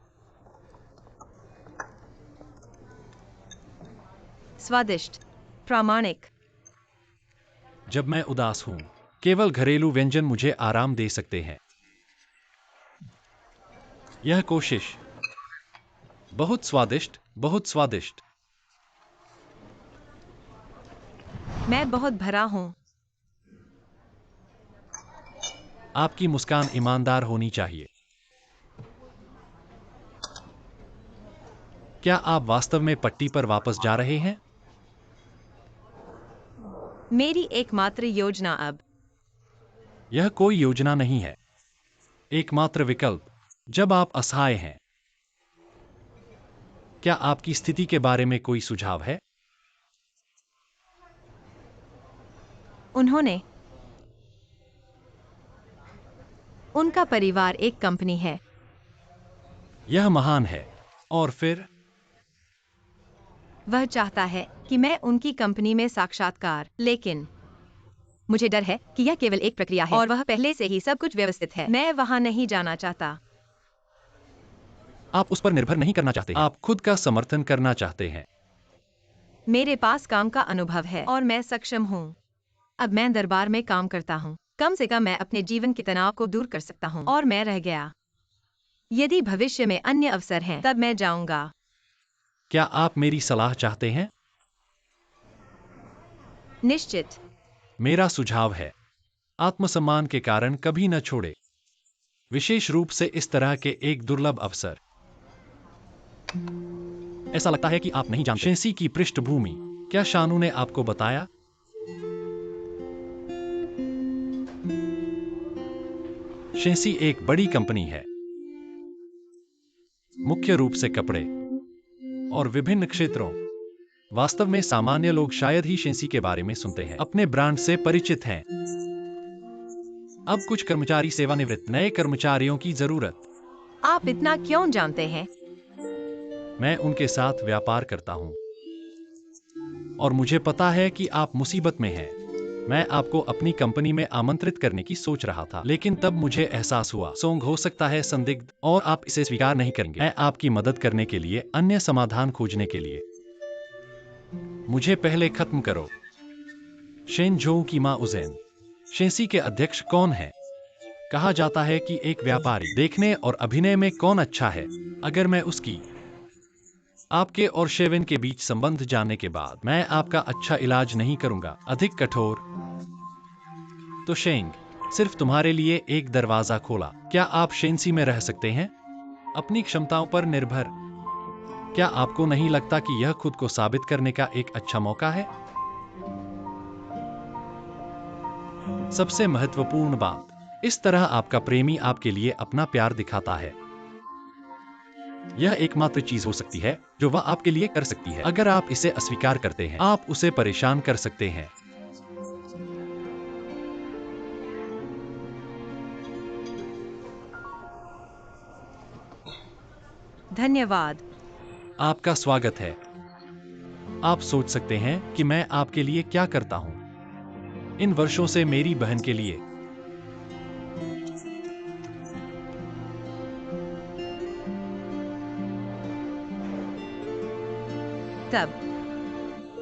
स्वादिष्ट, प्रामाणिक। जब मैं उदास हूँ केवल घरेलू व्यंजन मुझे आराम दे सकते हैं। यह कोशिश। बहुत स्वादिष्ट, बहुत स्वादिष्ट। मैं बहुत भरा हूँ। आपकी मुस्कान ईमानदार होनी चाहिए। क्या आप वास्तव में पट्टी पर वापस जा रहे हैं? मेरी एकमात्र योजना अब। यह कोई योजना नहीं है। एकमात्र विकल्प जब आप असहाय हैं। क्या आपकी स्थिति के बारे में कोई सुझाव है? उन्होंने, उनका परिवार एक कंपनी है। यह महान है। और फिर वह चाहता है कि मैं उनकी कंपनी में साक्षात्कार, लेकिन मुझे डर है कि यह केवल एक प्रक्रिया है और वह पहले से ही सब कुछ व्यवस्थित है। मैं वहां नहीं जाना चाहता। आप उस पर निर्भर नहीं करना चाहते। आप खुद का समर्थन करना चाहते हैं। मेरे पास काम का अनुभव है और मैं सक्षम हूँ। अब मैं दरबार में काम करता हूँ। कम से कम मैं अपने जीवन के तनाव को दूर कर सकता हूँ और मैं रह गया। यदि भविष्य में अन्य अवसर हैं, तब मैं जाऊंगा। क्या आप मेरी सलाह चाहते हैं? निश्चित। मेरा सुझाव है आत्मसम्मान के कारण कभी न छोड़े। विशेष रूप से इस तरह के एक दुर्लभ अवसर। ऐसा लगता है कि आप नहीं जानते शेंसी की पृष्ठभूमि। क्या शानू ने आपको बताया? शेंसी एक बड़ी कंपनी है। मुख्य रूप से कपड़े और विभिन्न क्षेत्रों। वास्तव में सामान्य लोग शायद ही शेंसी के बारे में सुनते हैं। अपने ब्रांड से परिचित हैं। अब कुछ कर्मचारी सेवानिवृत्त। नए कर्मचारियों की जरूरत। आप इतना क्यों जानते हैं? मैं उनके साथ व्यापार करता हूं और मुझे पता है कि आप मुसीबत में हैं। मैं आपको अपनी कंपनी में आमंत्रित करने की सोच रहा था, लेकिन तब मुझे एहसास हुआ सोंग हो सकता है संदिग्ध और आप इसे स्वीकार नहीं करेंगे। मैं आपकी मदद करने के लिए, अन्य समाधान खोजने के लिए। मुझे पहले खत्म करो। शेनझोउ की माँ उज़ैन। शेंसी के अध्यक्ष कौन है? कहा जाता है कि एक व्यापारी। देखने और अभिनय में कौन अच्छा है? अगर मैं उसकी आपके और शेविन के बीच संबंध जानने के बाद मैं आपका अच्छा इलाज नहीं करूंगा। अधिक कठोर। तो शेंग, सिर्फ तुम्हारे लिए एक दरवाजा खोला। क्या आप शेंसी में रह सकते हैं? अपनी क्षमताओं पर निर्भर। क्या आपको नहीं लगता कि यह खुद को साबित करने का एक अच्छा मौका है? सबसे महत्वपूर्ण बात, इस तरह आपका प्रेमी आपके लिए अपना प्यार दिखाता है। यह एकमात्र चीज हो सकती है जो वह आपके लिए कर सकती है। अगर आप इसे अस्वीकार करते हैं, आप उसे परेशान कर सकते हैं। धन्यवाद। आपका स्वागत है। आप सोच सकते हैं कि मैं आपके लिए क्या करता हूं। इन वर्षों से मेरी बहन के लिए। तब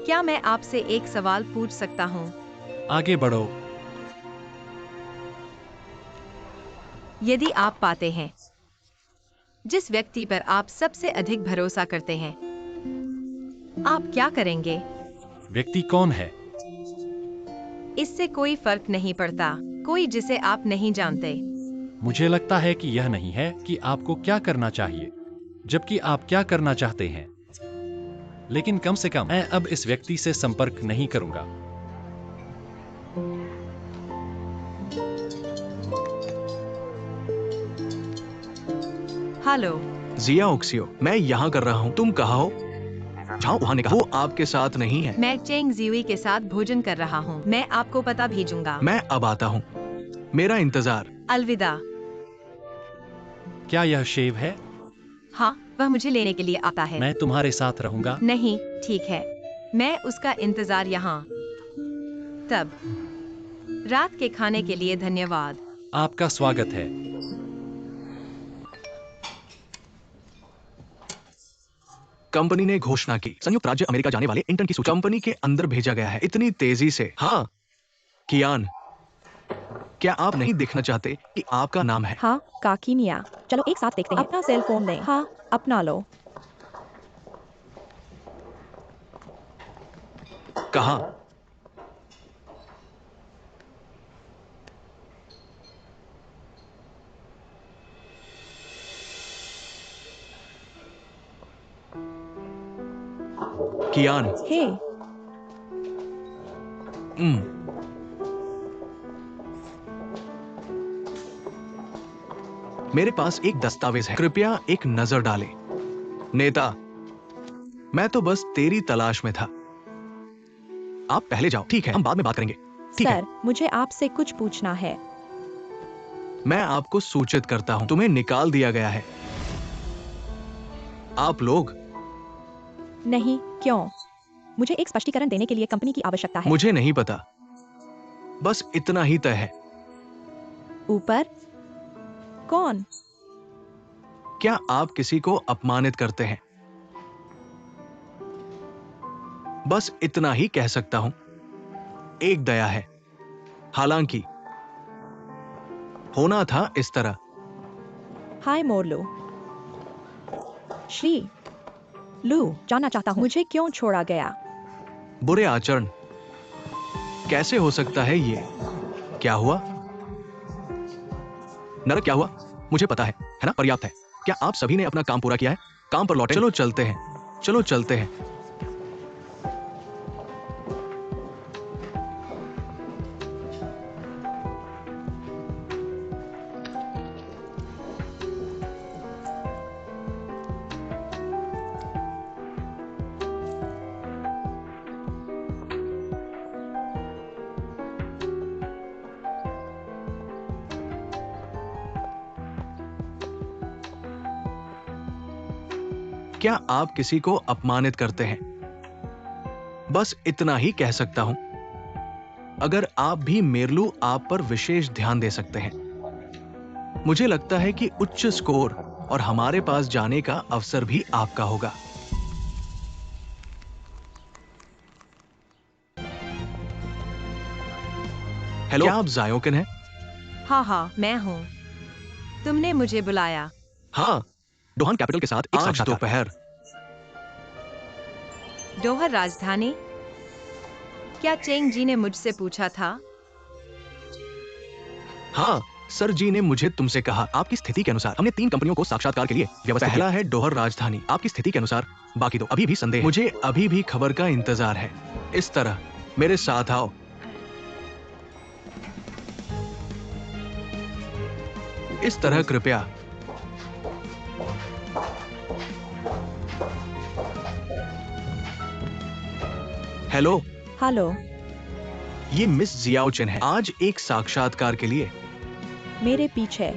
क्या मैं आपसे एक सवाल पूछ सकता हूँ? आगे बढ़ो। यदि आप पाते हैं जिस व्यक्ति पर आप सबसे अधिक भरोसा करते हैं, आप क्या करेंगे? व्यक्ति कौन है? इससे कोई फर्क नहीं पड़ता। कोई जिसे आप नहीं जानते। मुझे लगता है कि यह नहीं है कि आपको क्या करना चाहिए, जबकि आप क्या करना चाहते हैं। लेकिन कम से कम मैं अब इस व्यक्ति से संपर्क नहीं करूंगा। हेलो। जिया ओक्सियो, मैं यहाँ कर रहा हूँ। तुम कहाँ हो? जाओ वहाँ निकलो। वो आपके साथ नहीं है। मैं चेंग जियुई के साथ भोजन कर रहा हूँ। मैं आपको पता भेजूंगा। मैं अब आता हूँ। मेरा इंतजार। अलविदा। क्या यह शेव है? हाँ, वह मुझे लेने के लिए आता है। मैं तुम्हारे साथ रहूंगा। नहीं, ठीक है। मैं उसका इंतजार यहाँ। तब रात के खाने के लिए धन्यवाद। आपका स्वागत है। कंपनी ने घोषणा की, संयुक्त राज्य अमेरिका जाने वाले इंटर्न की सूची कंपनी के अंदर भेजा गया है। इतनी तेजी से। हाँ कियान, क्या आप नहीं देखना चाहते कि आपका नाम है? हाँ काकिनिया, चलो एक साथ देखते हैं। अपना सेल फोन दें। हाँ अपना लो। कहाँ? कियान। हे मेरे पास एक दस्तावेज है, कृपया एक नजर डालें। नेता, मैं तो बस तेरी तलाश में था। आप पहले जाओ। ठीक है, हम बाद में बात करेंगे। ठीक है। सर, मुझे आपसे कुछ पूछना है। मैं आपको सूचित करता हूं, तुम्हें निकाल दिया गया है। आप लोग। नहीं, क्यों? मुझे एक स्पष्टीकरण देने के लिए कंपनी की आवश्यकता है। मुझे नहीं पता, बस इतना ही तय है। ऊपर? कौन? क्या आप किसी को अपमानित करते हैं? बस इतना ही कह सकता हूं। एक दया है, हालांकि होना था इस तरह। हाय मोरलू। श्री लू, जानना चाहता हूँ मुझे क्यों छोड़ा गया? बुरे आचरण। कैसे हो सकता है ये? क्या हुआ? नरक क्या हुआ? मुझे पता है ना? पर्याप्त है। क्या आप सभी ने अपना काम पूरा किया है? काम पर लौटें। चलो चलते हैं। चलो चलते हैं। क्या आप किसी को अपमानित करते हैं? बस इतना ही कह सकता हूं। अगर आप भी मेरलू आप पर विशेष ध्यान दे सकते हैं। मुझे लगता है कि उच्च स्कोर और हमारे पास जाने का अवसर भी आपका होगा। हेलो, क्या आप जायोकिन हैं? हाँ हाँ, मैं हूँ। तुमने मुझे बुलाया। हाँ, डोहान कैपिटल के साथ एक आज दोपहर। डोहर राजधानी? क्या चेंग जी ने मुझसे पूछा था? हाँ, सर जी ने मुझे तुमसे कहा। आपकी स्थिति के अनुसार हमने 3 कंपनियों को साक्षात्कार के लिए व्यवस्थित किया। पहला है डोहर राजधानी। आपकी स्थिति के अनुसार बाकी 2 अभी भी संदेह है। मुझे अभी भी खबर का इंतजार है। इस तरह मेरे साथ आओ। इस तरह कृपया। हेलो, हेलो, ये मिस जियाओ चेन है। आज एक साक्षात्कार के लिए। मेरे पीछे।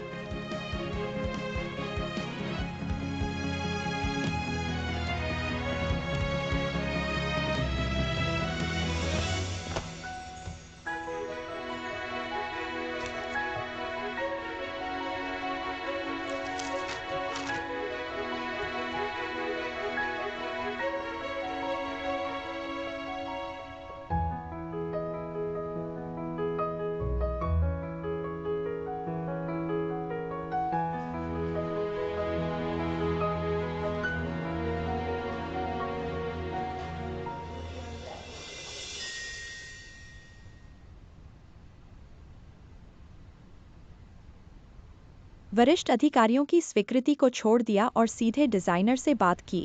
वरिष्ठ अधिकारियों की स्वीकृति को छोड़ दिया और सीधे डिजाइनर से बात की।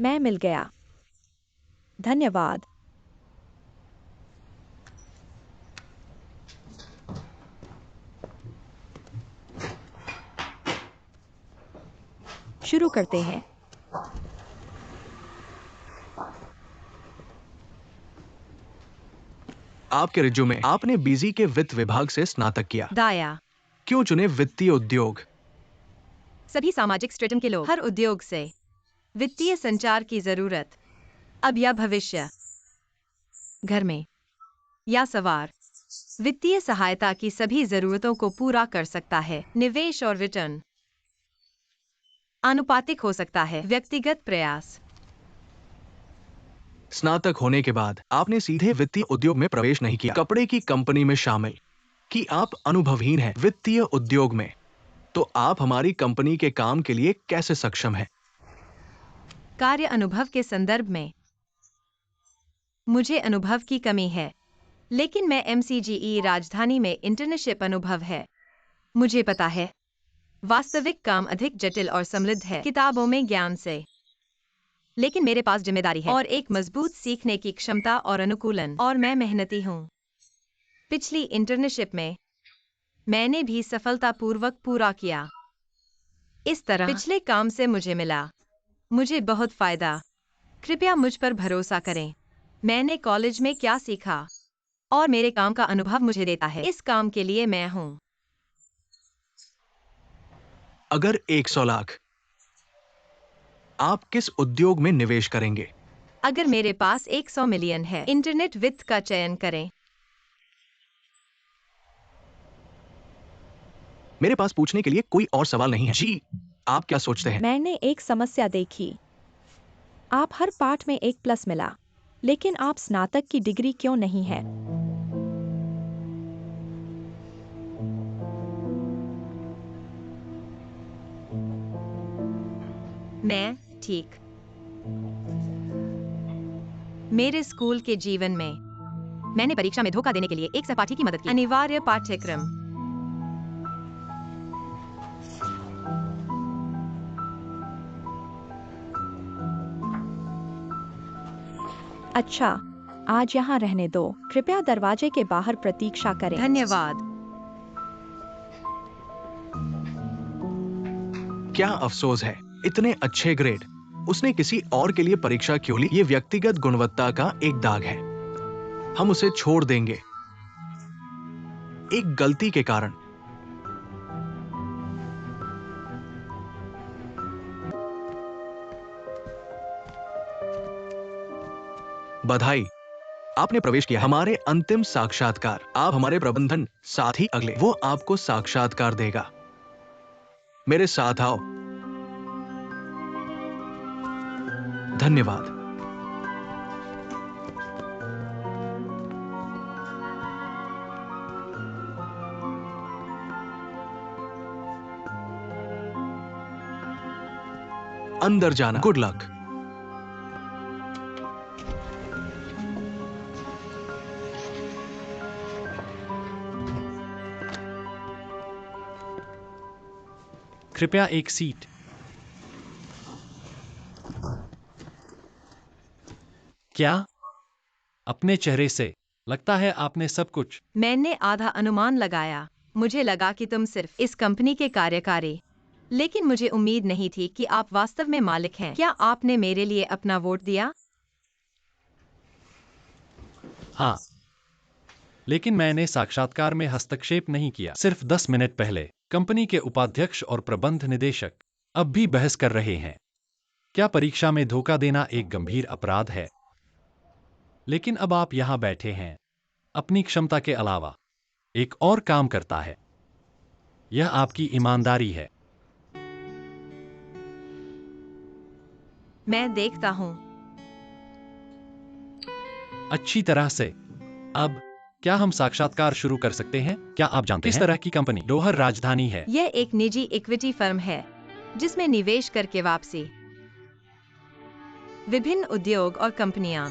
मैं मिल गया। धन्यवाद। शुरू करते हैं। आपके रिज्यूमे, आपने बीजी के वित्त विभाग से स्नातक किया। दाया। क्यों चुने वित्तीय उद्योग? सभी सामाजिक स्ट्रेटम के लोग हर उद्योग से वित्तीय संचार की जरूरत अब या भविष्य, घर में या सवार, वित्तीय सहायता की सभी जरूरतों को पूरा कर सकता है। निवेश और रिटर्न आनुपातिक हो सकता है। व्यक्तिगत प्रयास। स्नातक होने के बाद आपने सीधे वित्तीय उद्योग में प्रवेश नहीं किया। कपड़े की कंपनी में शामिल कि आप अनुभवहीन हैं वित्तीय उद्योग में, तो आप हमारी कंपनी के काम के लिए कैसे सक्षम हैं? कार्य अनुभव के संदर्भ में मुझे अनुभव की कमी है, लेकिन मैं MCGE राजधानी में इंटर्नशिप अनुभव है। मुझे पता है वास्तविक काम अधिक जटिल और समृद्ध है किताबों में ज्ञान से, लेकिन मेरे पास जिम्मेदारी है और एक मजबूत सीखने की क्षमता और अनुकूलन, और मैं मेहनती हूँ। पिछली इंटर्नशिप में मैंने भी सफलतापूर्वक पूरा किया। इस तरह पिछले काम से मुझे मिला मुझे बहुत फायदा। कृपया मुझ पर भरोसा करें। मैंने कॉलेज में क्या सीखा और मेरे काम का अनुभव मुझे देता है इस काम के लिए मैं हूँ। अगर 100 लाख, आप किस उद्योग में निवेश करेंगे? अगर मेरे पास 100 मिलियन है, इंटरनेट वित्त का चयन करें। मेरे पास पूछने के लिए कोई और सवाल नहीं है। जी, आप क्या सोचते हैं? मैंने एक समस्या देखी। आप हर पाठ में 1+ मिला, लेकिन आप स्नातक की डिग्री क्यों नहीं है? मैं ठीक। मेरे स्कूल के जीवन में मैंने परीक्षा में धोखा देने के लिए एक सहपाठी की मदद की। अनिवार्य पाठ्यक्रम। अच्छा, आज यहाँ रहने दो। कृपया दरवाजे के बाहर प्रतीक्षा करें। धन्यवाद। क्या अफसोस है, इतने अच्छे ग्रेड उसने किसी और के लिए परीक्षा क्यों ली? ये व्यक्तिगत गुणवत्ता का एक दाग है। हम उसे छोड़ देंगे एक गलती के कारण। बधाई, आपने प्रवेश किया हमारे अंतिम साक्षात्कार। आप हमारे प्रबंधन साथी अगले, वो आपको साक्षात्कार देगा। मेरे साथ आओ। धन्यवाद। अंदर जाना। Good luck. कृपया एक सीट। क्या? अपने चेहरे से लगता है आपने सब कुछ। मैंने आधा अनुमान लगाया। मुझे लगा कि तुम सिर्फ इस कंपनी के कार्यकारी, लेकिन मुझे उम्मीद नहीं थी कि आप वास्तव में मालिक हैं। क्या आपने मेरे लिए अपना वोट दिया? हाँ, लेकिन मैंने साक्षात्कार में हस्तक्षेप नहीं किया। सिर्फ 10 मिनट पहले कंपनी के उपाध्यक्ष और प्रबंध निदेशक अब भी बहस कर रहे हैं। क्या परीक्षा में धोखा देना एक गंभीर अपराध है? लेकिन अब आप यहां बैठे हैं। अपनी क्षमता के अलावा एक और काम करता है। यह आपकी ईमानदारी है। मैं देखता हूँ। अच्छी तरह से। अब क्या हम साक्षात्कार शुरू कर सकते हैं? क्या आप जानते हैं किस तरह की कंपनी डोहर राजधानी है? यह एक निजी इक्विटी फर्म है जिसमें निवेश करके वापसी, विभिन्न उद्योग और कंपनियां,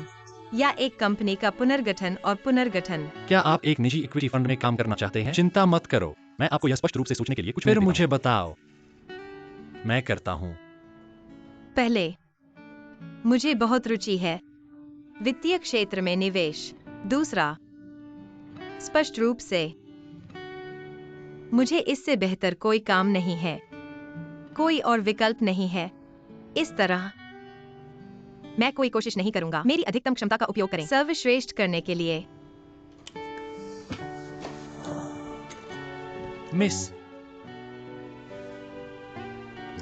या एक कंपनी का पुनर्गठन और पुनर्गठन। क्या आप एक निजी इक्विटी फंड में काम करना चाहते हैं? चिंता मत करो, मैं आपको यह स्पष्ट रूप से सोचने के लिए कुछ फिर मुझे बताओ। मैं करता हूं। पहले, मुझे बहुत रुचि है वित्तीय क्षेत्र में निवेश। दूसरा, स्पष्ट रूप से मुझे इससे बेहतर कोई काम नहीं है, कोई और विकल्प नहीं है। इस तरह मैं कोई कोशिश नहीं करूंगा। मेरी अधिकतम क्षमता का उपयोग करें सर्वश्रेष्ठ करने के लिए। मिस,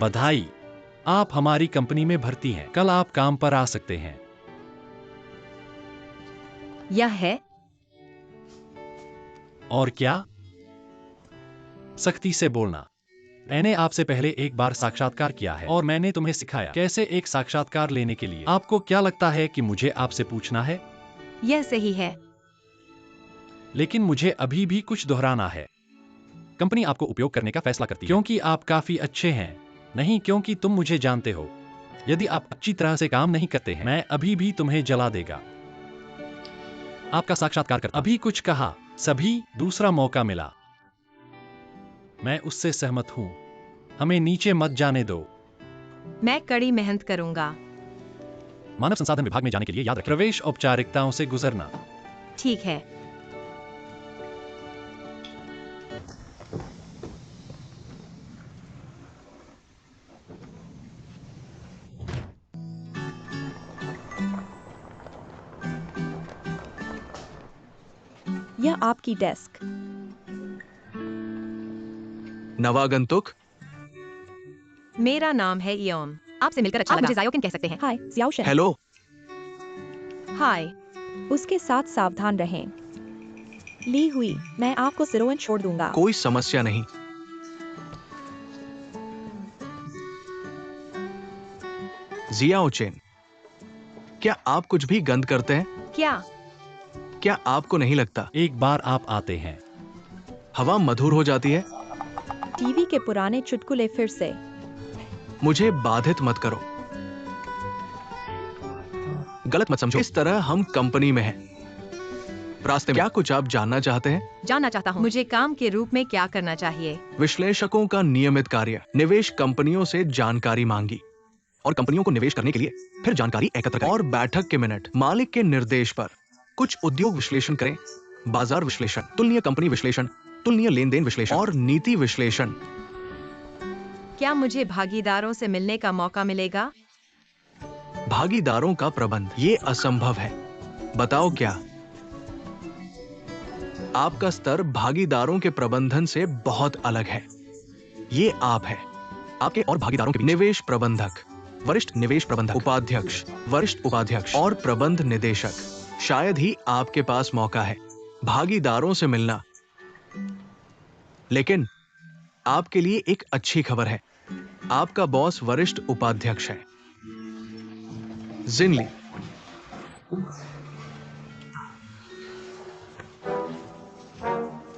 बधाई, आप हमारी कंपनी में भर्ती हैं। कल आप काम पर आ सकते हैं। यह है। और क्या? सख्ती से बोलना। मैंने आपसे पहले एक बार साक्षात्कार किया है और मैंने तुम्हें सिखाया कैसे एक साक्षात्कार लेने के लिए आपको क्या लगता है कि मुझे आपसे पूछना है? यह सही है। लेकिन मुझे अभी भी कुछ दोहराना है। कंपनी आपको उपयोग करने का फैसला करती है क्योंकि आप काफी अच्छे हैं, नहीं क्योंकि तुम मुझे जानते हो। यदि आप अच्छी तरह से काम नहीं करते हैं, मैं अभी भी तुम्हें जला देगा। आपका साक्षात्कार कर अभी कुछ कहा। सभी दूसरा मौका मिला। मैं उससे सहमत हूं। हमें नीचे मत जाने दो। मैं कड़ी मेहनत करूंगा। मानव संसाधन विभाग में जाने के लिए याद रखें, प्रवेश औपचारिकताओं से गुजरना। ठीक है। यह आपकी डेस्क। नवागंतुक, मेरा नाम है इयोम। आपसे मिलकर अच्छा लगा। मुझे जायोकिन कह सकते हैं। हाय जियाओशन। हेलो। हाय। उसके साथ सावधान रहें। ली हुई, मैं आपको सिरोवन छोड़ दूंगा। कोई समस्या नहीं। जियाओचेन, क्या आप कुछ भी गंद करते हैं? क्या आपको नहीं लगता एक बार आप आते हैं, हवा मधुर हो जाती है? टीवी के पुराने चुटकुले फिर से। मुझे बाधित मत करो। गलत मत समझो। इस तरह हम कंपनी में हैं। रास्ते में क्या कुछ आप जानना चाहते हैं? जानना चाहता हूँ। मुझे काम के रूप में क्या करना चाहिए? विश्लेषकों का नियमित कार्य, निवेश कंपनियों से जानकारी मांगी और कंपनियों को निवेश करने के लिए फिर जानकारी एकत्र करें और बैठक के मिनट मालिक के निर्देश पर कुछ उद्योग विश्लेषण करें, बाजार विश्लेषण, तुलनीय कंपनी विश्लेषण, तुलनीय लेन देन विश्लेषण और नीति विश्लेषण। क्या मुझे भागीदारों से मिलने का मौका मिलेगा? भागीदारों का प्रबंध, ये असंभव है। बताओ क्या? आपका स्तर भागीदारों के प्रबंधन से बहुत अलग है। ये आप है, आपके और भागीदारों के बीच निवेश प्रबंधक, वरिष्ठ निवेश प्रबंधक, उपाध्यक्ष, वरिष्ठ उपाध्यक्ष और प्रबंध निदेशक। शायद ही आपके पास मौका है भागीदारों से मिलना। लेकिन आपके लिए एक अच्छी खबर है, आपका बॉस वरिष्ठ उपाध्यक्ष है, जिनली।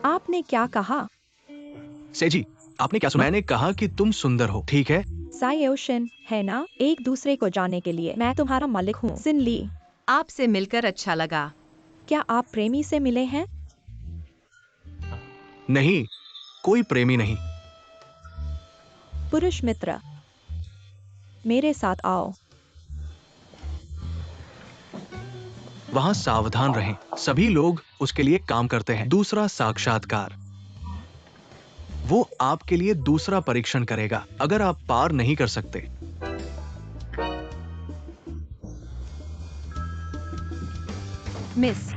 आपने क्या कहा? सेजी, आपने क्या सुना? मैंने कहा कि तुम सुंदर हो, ठीक है? सायोशिन, है ना? एक दूसरे को जानने के लिए मैं तुम्हारा मालिक हूँ। सिन ली, आपसे मिलकर अच्छा लगा। क्या आप प्रेमी से मिले हैं? नहीं, कोई प्रेमी नहीं। पुरुष मित्र, मेरे साथ आओ। वहाँ सावधान रहें, सभी लोग उसके लिए काम करते हैं। दूसरा साक्षात्कार, वो आपके लिए दूसरा परीक्षण करेगा। अगर आप पार नहीं कर सकते, मिस,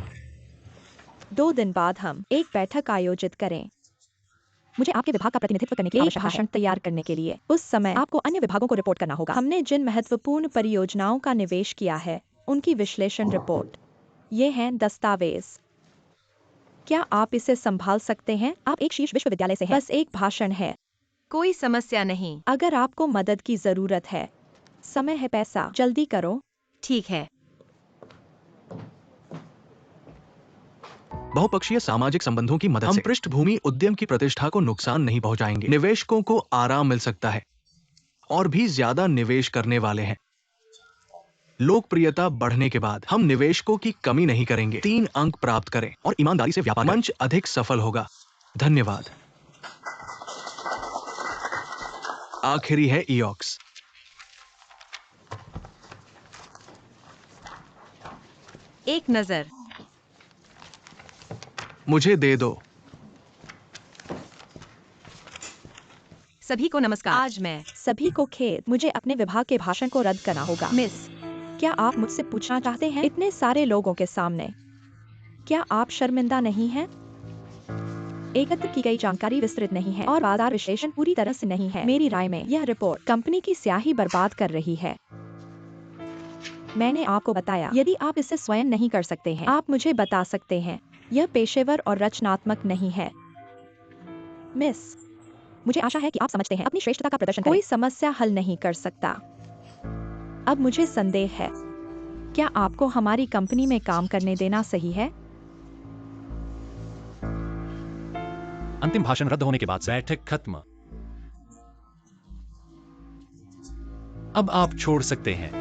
2 दिन बाद हम एक बैठक आयोजित करें। मुझे आपके विभाग का प्रतिनिधित्व करने के लिए एक भाषण तैयार करने के लिए उस समय आपको अन्य विभागों को रिपोर्ट करना होगा। हमने जिन महत्वपूर्ण परियोजनाओं का निवेश किया है, उनकी विश्लेषण रिपोर्ट। ये हैं दस्तावेज। क्या आप इसे संभाल सकते हैं? आप एक शीर्ष विश्वविद्यालय से हैं। बस एक भाषण है। कोई समस्या नहीं। अगर आपको मदद की जरूरत है, समय है पैसा, जल्दी करो। ठीक है। बहुपक्षीय सामाजिक संबंधों की मदद से हम पृष्ठभूमि उद्यम की प्रतिष्ठा को नुकसान नहीं पहुंचाएंगे। निवेशकों को आराम मिल सकता है और भी ज्यादा निवेश करने वाले हैं। लोकप्रियता बढ़ने के बाद हम निवेशकों की कमी नहीं करेंगे। 3 अंक प्राप्त करें और ईमानदारी से व्यापार करें। मंच अधिक सफल होगा। धन्यवाद। आखिरी है ईओक्स। एक नजर। मुझे दे दो। सभी को नमस्कार। आज मैं सभी को खेद, मुझे अपने विभाग के भाषण को रद्द करना होगा। मिस, क्या आप मुझसे पूछना चाहते हैं? इतने सारे लोगों के सामने क्या आप शर्मिंदा नहीं हैं? एकत्र की गई जानकारी विस्तृत नहीं है और बाजार विश्लेषण पूरी तरह से नहीं है। मेरी राय में यह रिपोर्ट कंपनी की स्याही बर्बाद कर रही है। मैंने आपको बताया, यदि आप इसे स्वयं नहीं कर सकते हैं, आप मुझे बता सकते हैं। यह पेशेवर और रचनात्मक नहीं है। मिस, मुझे आशा है कि आप समझते हैं, अपनी श्रेष्ठता का प्रदर्शन करें। कोई समस्या हल नहीं कर सकता। अब मुझे संदेह है, क्या आपको हमारी कंपनी में काम करने देना सही है? अंतिम भाषण रद्द होने के बाद बैठक खत्म। अब आप छोड़ सकते हैं।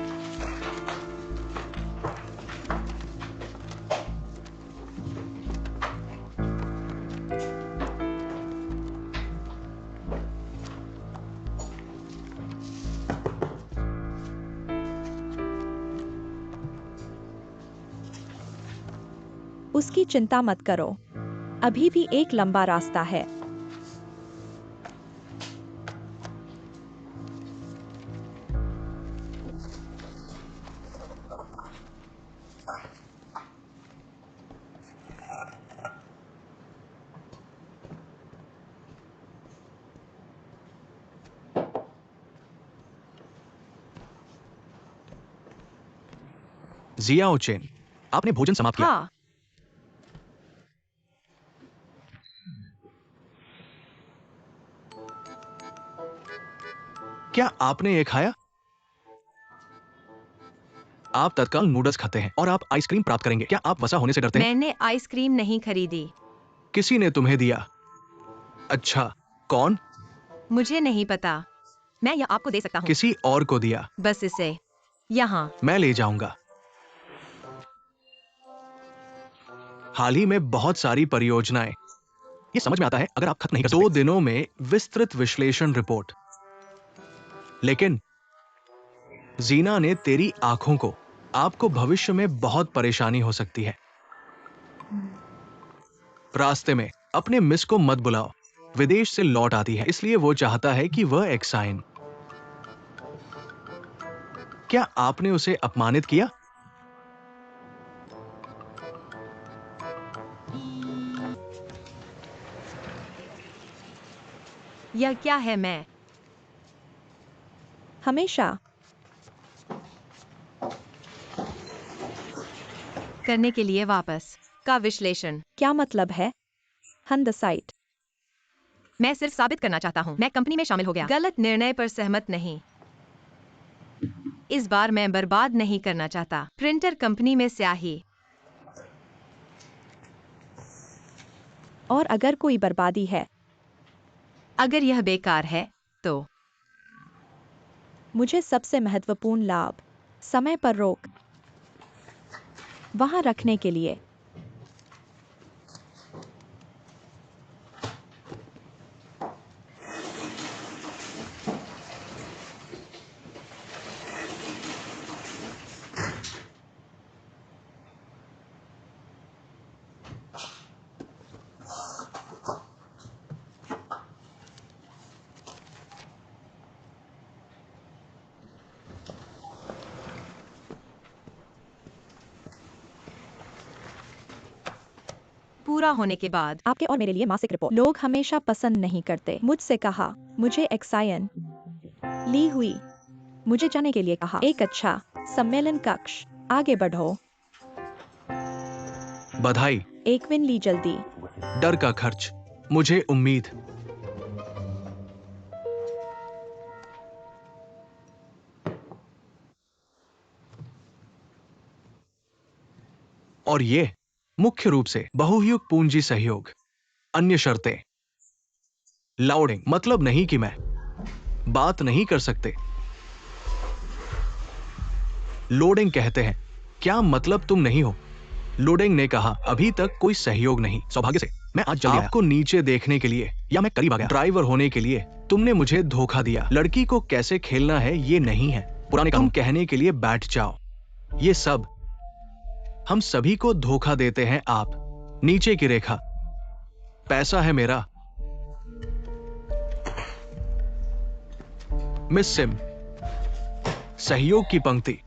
उसकी चिंता मत करो, अभी भी एक लंबा रास्ता है। जियाओ चेन, आपने भोजन समाप्त किया? हाँ, क्या आपने ये खाया? आप तत्काल नूडल्स खाते हैं और आप आइसक्रीम प्राप्त करेंगे। क्या आप वसा होने से डरते हैं? मैंने आइसक्रीम नहीं खरीदी। किसी ने तुम्हें दिया। अच्छा, कौन? मुझे नहीं पता। मैं यह आपको दे सकता हूँ। किसी और को दिया। बस इसे यहाँ। मैं ले जाऊंगा। हाल ही में बहुत सारी परियोजनाएं। ये समझ में आता है अगर आप खत्म नहीं कर सकते। 2 दिनों में विस्तृत विश्लेषण रिपोर्ट। लेकिन जीना ने तेरी आंखों को, आपको भविष्य में बहुत परेशानी हो सकती है। रास्ते में अपने मिस को मत बुलाओ। विदेश से लौट आती है, इसलिए वो चाहता है कि वह एक्साइन। क्या आपने उसे अपमानित किया? यह क्या है? मैं हमेशा करने के लिए वापस का विश्लेषण। क्या मतलब है? हंदसाइट, मैं सिर्फ साबित करना चाहता हूँ, मैं कंपनी में शामिल हो गया। गलत निर्णय पर सहमत नहीं। इस बार मैं बर्बाद नहीं करना चाहता। प्रिंटर कंपनी में स्याही। और अगर कोई बर्बादी है, अगर यह बेकार है तो मुझे सबसे महत्वपूर्ण लाभ, समय पर रोक, वहां रखने के लिए। पूरा होने के बाद आपके और मेरे लिए मासिक रिपोर्ट। लोग हमेशा पसंद नहीं करते। मुझसे कहा, मुझे एक्सायन ली हुई। मुझे जाने के लिए कहा, एक अच्छा सम्मेलन कक्ष, आगे बढ़ो। बधाई। एक विन ली जल्दी। डर का खर्च, मुझे उम्मीद। और ये मुख्य रूप से बहुयुग पूंजी सहयोग। अन्य शर्तें। लाउडिंग मतलब नहीं कि मैं बात नहीं कर सकते। लोडिंग कहते हैं, क्या मतलब तुम नहीं हो? लोडिंग ने कहा, अभी तक कोई सहयोग नहीं। सौभाग्य से मैं आज जल्दी आया। आपको नीचे देखने के लिए या मैं करीब आ गया। ड्राइवर होने के लिए तुमने मुझे धोखा दिया। लड़की को कैसे खेलना है ये नहीं है पुराने कानून। कहने के लिए बैठ जाओ। ये सब हम सभी को धोखा देते हैं आप। नीचे की रेखा, पैसा है मेरा। मिस सिम, सहयोग की पंक्ति,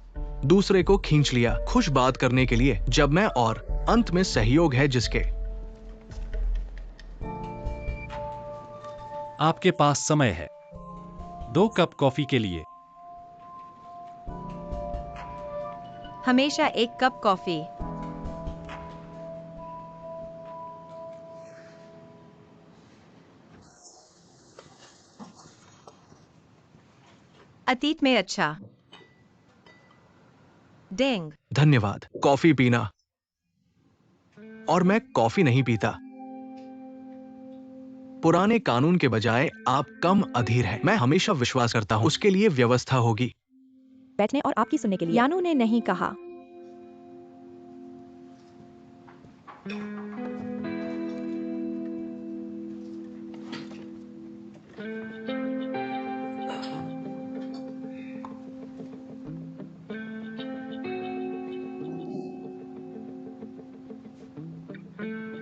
दूसरे को खींच लिया खुश बात करने के लिए जब मैं, और अंत में सहयोग है जिसके। आपके पास समय है 2 कप कॉफी के लिए। हमेशा एक कप कॉफी। अतीत में अच्छा। डेंग। धन्यवाद। कॉफी पीना। और मैं कॉफी नहीं पीता। पुराने कानून के बजाय आप कम अधीर हैं। मैं हमेशा विश्वास करता हूं उसके लिए व्यवस्था होगी। बैठने और आपकी सुनने के लिए। यानू ने नहीं कहा।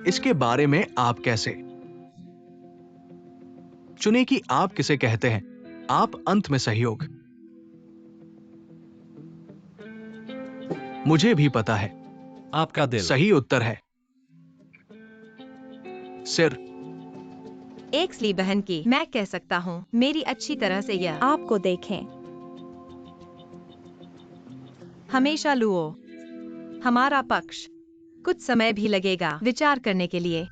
इसके बारे में आप कैसे चुने कि आप किसे कहते हैं? आप अंत में सहयोग। मुझे भी पता है। आपका दिल। सही उत्तर है सिर। एक स्ली बहन की। मैं कह सकता हूँ मेरी अच्छी तरह से यह। आपको देखें। हमेशा लुओ। हमारा पक्ष। कुछ समय भी लगेगा विचार करने के लिए,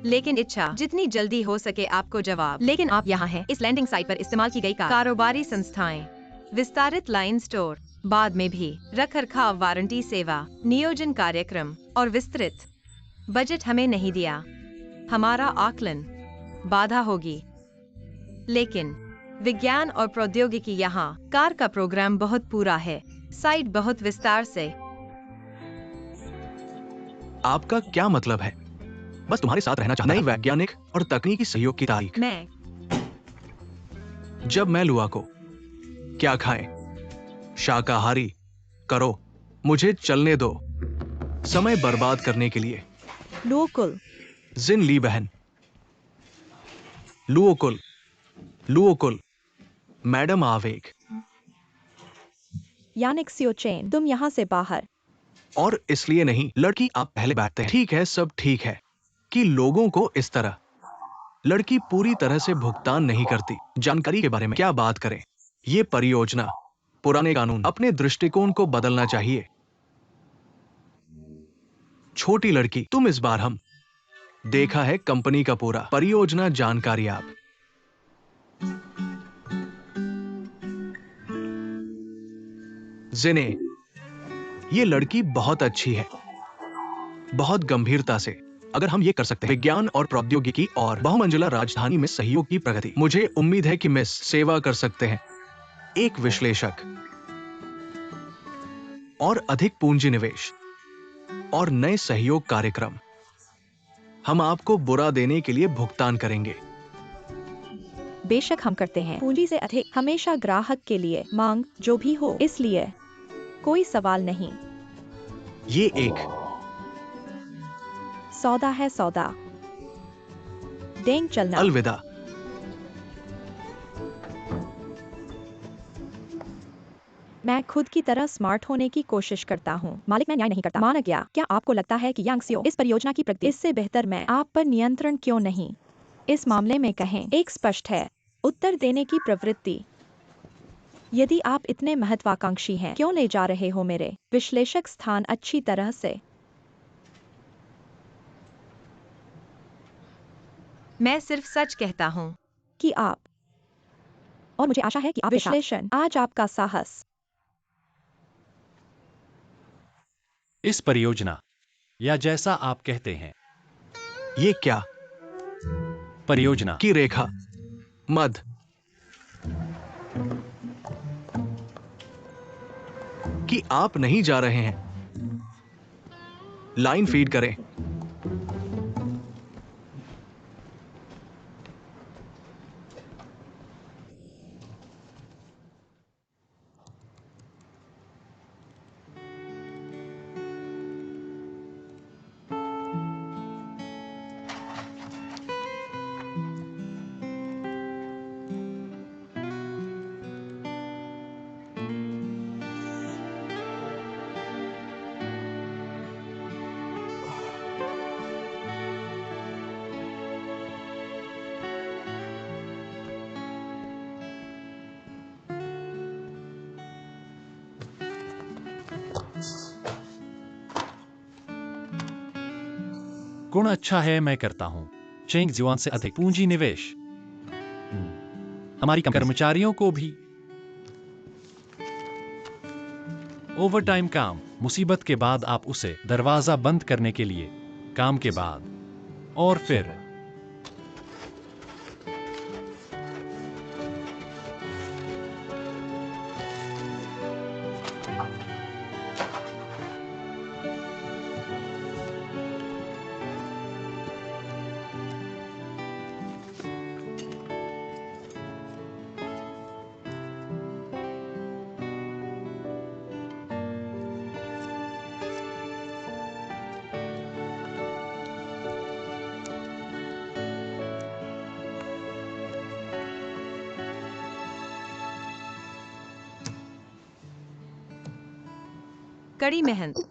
लेकिन इच्छा जितनी जल्दी हो सके आपको जवाब। लेकिन आप यहाँ हैं इस लैंडिंग साइट पर इस्तेमाल की गई कारोबारी संस्थाएं, विस्तारित लाइन स्टोर, बाद में भी रखरखाव वारंटी सेवा, नियोजन कार्यक्रम और विस्तृत बजट हमें नहीं दिया। हमारा आकलन बाधा होगी, लेकिन विज्ञान और प्रौद्योगिकी यहाँ। कार का प्रोग्राम बहुत पूरा है, साइट बहुत विस्तार से। आपका क्या मतलब है? बस तुम्हारे साथ रहना चाहता। नई वैज्ञानिक और तकनीकी सहयोग की तारीख। मैं जब मैं लुआ को क्या खाएं? शाकाहारी करो, मुझे चलने दो समय बर्बाद करने के लिए। लुओकुल। जिन ली बहन। लुओकुल। लुओकुल। मैडम आवेग। यानिक सियोचेन, तुम यहाँ से बाहर। और इसलिए नहीं लड़की, आप पहले बैठते हैं। ठीक है, सब ठीक है कि लोगों को इस तरह। लड़की पूरी तरह से भुगतान नहीं करती। जानकारी के बारे में क्या बात करें? ये परियोजना, पुराने कानून, अपने दृष्टिकोण को बदलना चाहिए। छोटी लड़की, तुम इस बार हम देखा है कंपनी का पूरा परियोजना जानकारी। आप जिने, ये लड़की बहुत अच्छी है, बहुत गंभीरता से। अगर हम ये कर सकते हैं, विज्ञान और प्रौद्योगिकी और बहुमंजिला राजधानी में सहयोग की प्रगति। मुझे उम्मीद है कि मिस सेवा कर सकते हैं। एक विश्लेषक और अधिक पूंजी निवेश और नए सहयोग कार्यक्रम। हम आपको बुरा देने के लिए भुगतान करेंगे। बेशक हम करते हैं। पूंजी से अधिक हमेशा ग्राहक के लिए मांग जो भी हो, इसलिए कोई सवाल नहीं। ये एक सौदा है सौदा। डेंग चलना। अलविदा। मैं खुद की तरह स्मार्ट होने की कोशिश करता हूँ। मालिक, मैं न्याय नहीं करता। माना गया। क्या आपको लगता है कि यांगसियो इस परियोजना की प्रगति इससे बेहतर मैं आप पर नियंत्रण क्यों नहीं? इस मामले में कहें, एक स्पष्ट है उत्तर देने की प्रवृत्ति। यदि आप इतने महत्वाकांक्षी हैं, क्यों ले जा रहे हो मेरे विश्लेषक स्थान अच्छी तरह से? मैं सिर्फ सच कहता हूँ। कि आप, और मुझे आशा है कि आप विश्लेषण आज आपका साहस। इस परियोजना, या जैसा आप कहते हैं, ये क्या परियोजना की रेखा मध्य कि आप नहीं जा रहे हैं। लाइन फीड करें। गुण अच्छा है, मैं करता हूं। चेंग जुआन से अधिक पूंजी निवेश। हमारी कर्मचारियों को भी ओवरटाइम काम। मुसीबत के बाद आप उसे दरवाजा बंद करने के लिए काम के बाद, और फिर कड़ी मेहनत।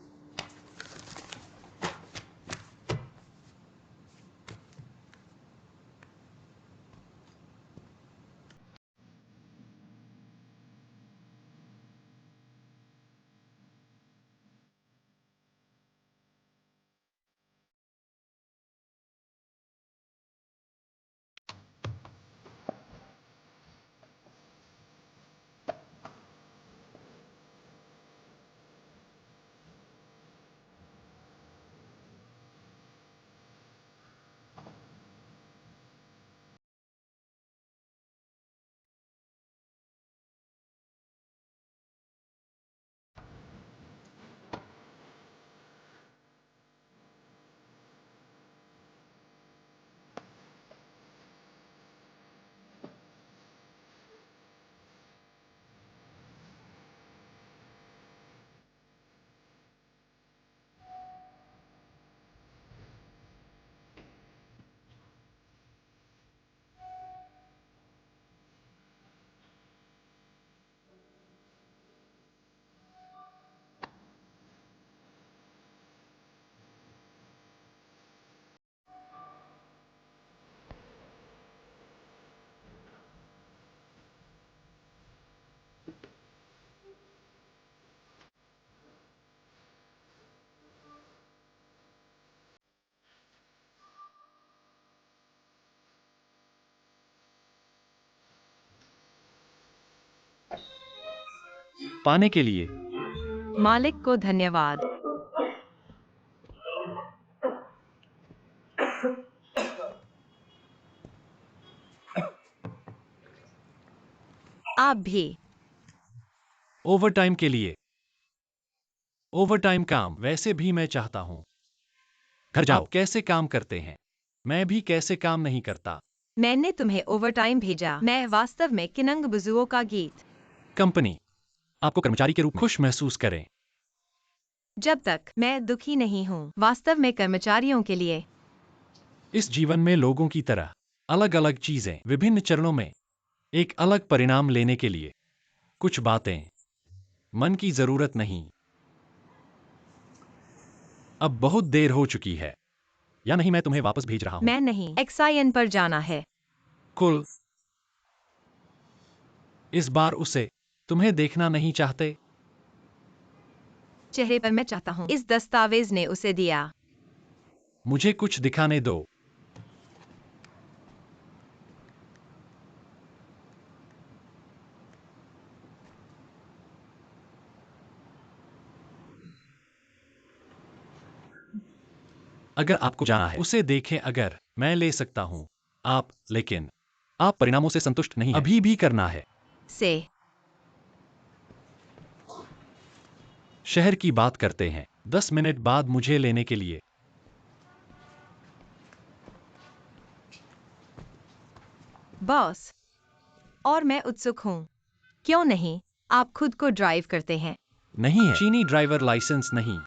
पाने के लिए मालिक को धन्यवाद। आप भी। ओवरटाइम के लिए। ओवरटाइम काम वैसे भी मैं चाहता हूँ। घर जाओ। आप कैसे काम करते हैं? मैं भी कैसे काम नहीं करता। मैंने तुम्हें ओवरटाइम भेजा। मैं वास्तव में किनंग बुजुओं का गीत। कंपनी आपको कर्मचारी के रूप में खुश महसूस करें। जब तक मैं दुखी नहीं हूँ, वास्तव में कर्मचारियों के लिए। इस जीवन में लोगों की तरह अलग अलग चीजें विभिन्न चरणों में एक अलग परिणाम लेने के लिए कुछ बातें मन की जरूरत नहीं। अब बहुत देर हो चुकी है, या नहीं मैं तुम्हें वापस भेज रहा हूं। मैं नहीं, XIN पर जाना है। कुल इस बार उसे तुम्हें देखना नहीं चाहते। चेहरे पर मैं चाहता हूँ। इस दस्तावेज ने उसे दिया। मुझे कुछ दिखाने दो। अगर आपको जाना है उसे देखें। अगर मैं ले सकता हूं आप, लेकिन आप परिणामों से संतुष्ट नहीं हैं। अभी भी करना है। से शहर की बात करते हैं। 10 मिनट बाद मुझे लेने के लिए। बॉस, और मैं उत्सुक हूँ। क्यों नहीं, आप खुद को ड्राइव करते हैं। नहीं है। चीनी ड्राइवर लाइसेंस नहीं।